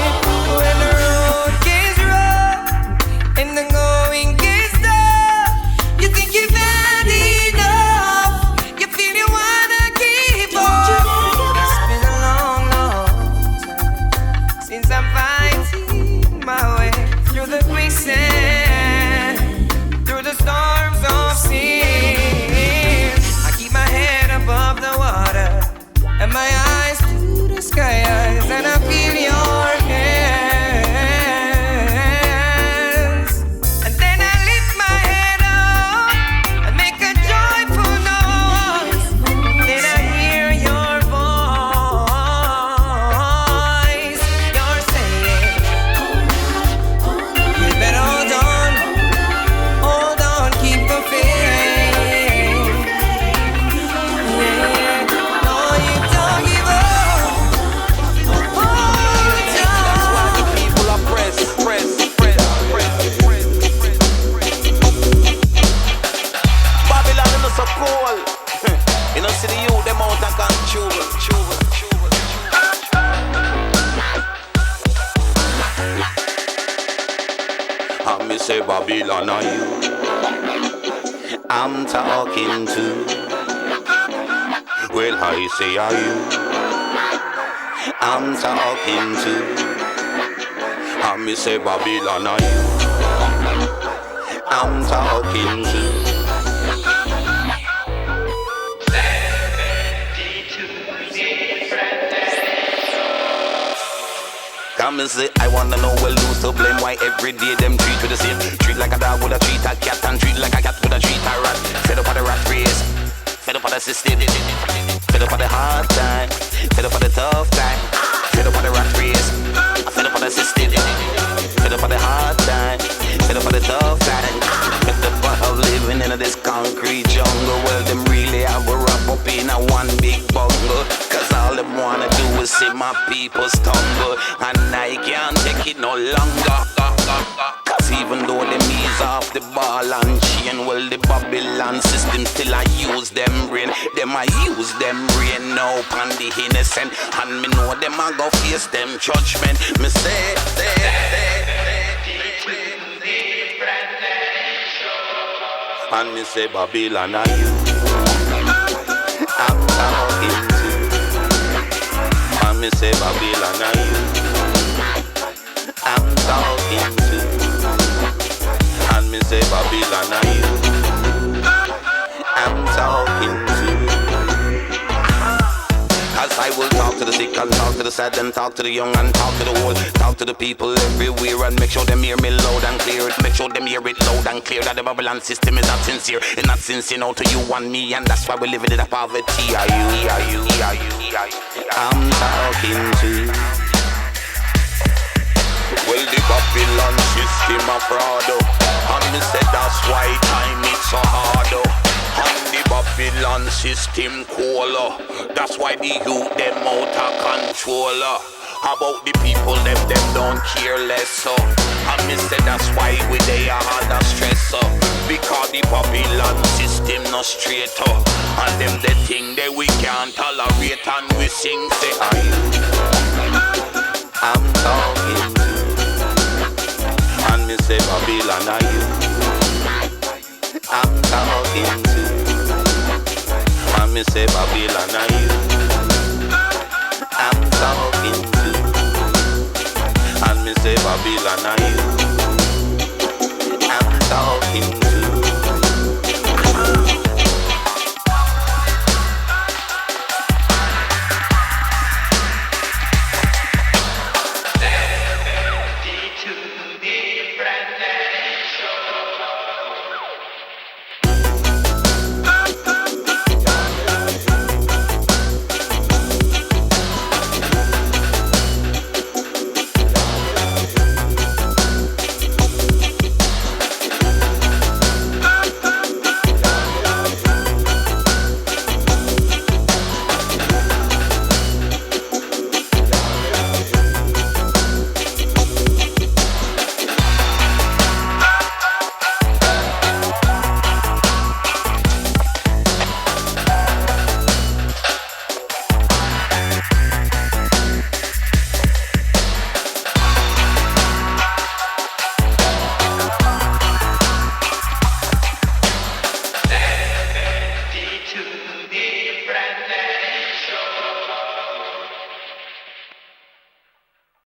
When the road gets rough and the going gets tough, you think you've had enough. You feel you wanna give up. It's been a long, long time since I'm fighting my way through the quicksand, through the storms of sin. I keep my head above the water and my eyes to the skies, and I feel your hands. And then I lift my head up and make a joyful noise. Then I hear your voice. You're saying, you better hold on, keep the faith. Yeah, no, you don't give up. Hold on. People are press. Babylon is so cool. You know, see the youth, them out and control. And me say Babylon are you I'm talking to. Well, I say are you I'm talking to. And me say Babylon are you. I'm talking to. Come and say, I wanna know well who's to blame. Why every day them treat with the same. Treat like a dog with a treat a cat, and treat like a cat with a treat a rat. Fed up on the rat race, fed up on the system, fed up on the hard time, fed up on the tough time, fed up on the rat race, fed up on the system, fed up on the hard time, fed up on the tough time. Fed up of living in this concrete jungle. Well, them really have a wrap up in a one big bungle. Cause all them wanna do is see my people stumble, and I can't take it no longer. Cause even though them ease off the ball and chain, well, the Babylon system still I use them brain. Them I use them brain now upon the innocent, and me know them I go face them judgment. Me say. And me say Babylon are you. I'm talking to. And me say Babylon are you. I'm talking to. And me say Babylon are you. I'm talking to. Cause I will talk to the sick and talk to the sad and talk to the young and talk to the old. Talk to the people everywhere and make sure them hear me loud and clear. Make sure them hear it loud and clear that the Babylon system is not sincere. It's not sincere now to you and me, and that's why we live in the poverty. I'm talking to. Well, the Babylon system a fraud, and me said that's why time is so hard. And the Babylon system cola. That's why the youth them out of control. About the people them don't care less. So and me say that's why we they are under stress. Because the Babylon system no straight. And them the thing that we can't tolerate, and we sing say I'm talking to. And me say Babylon are you. I'm talking to. And me say Babylon are you. I'm talking to. And me say Babylon are you.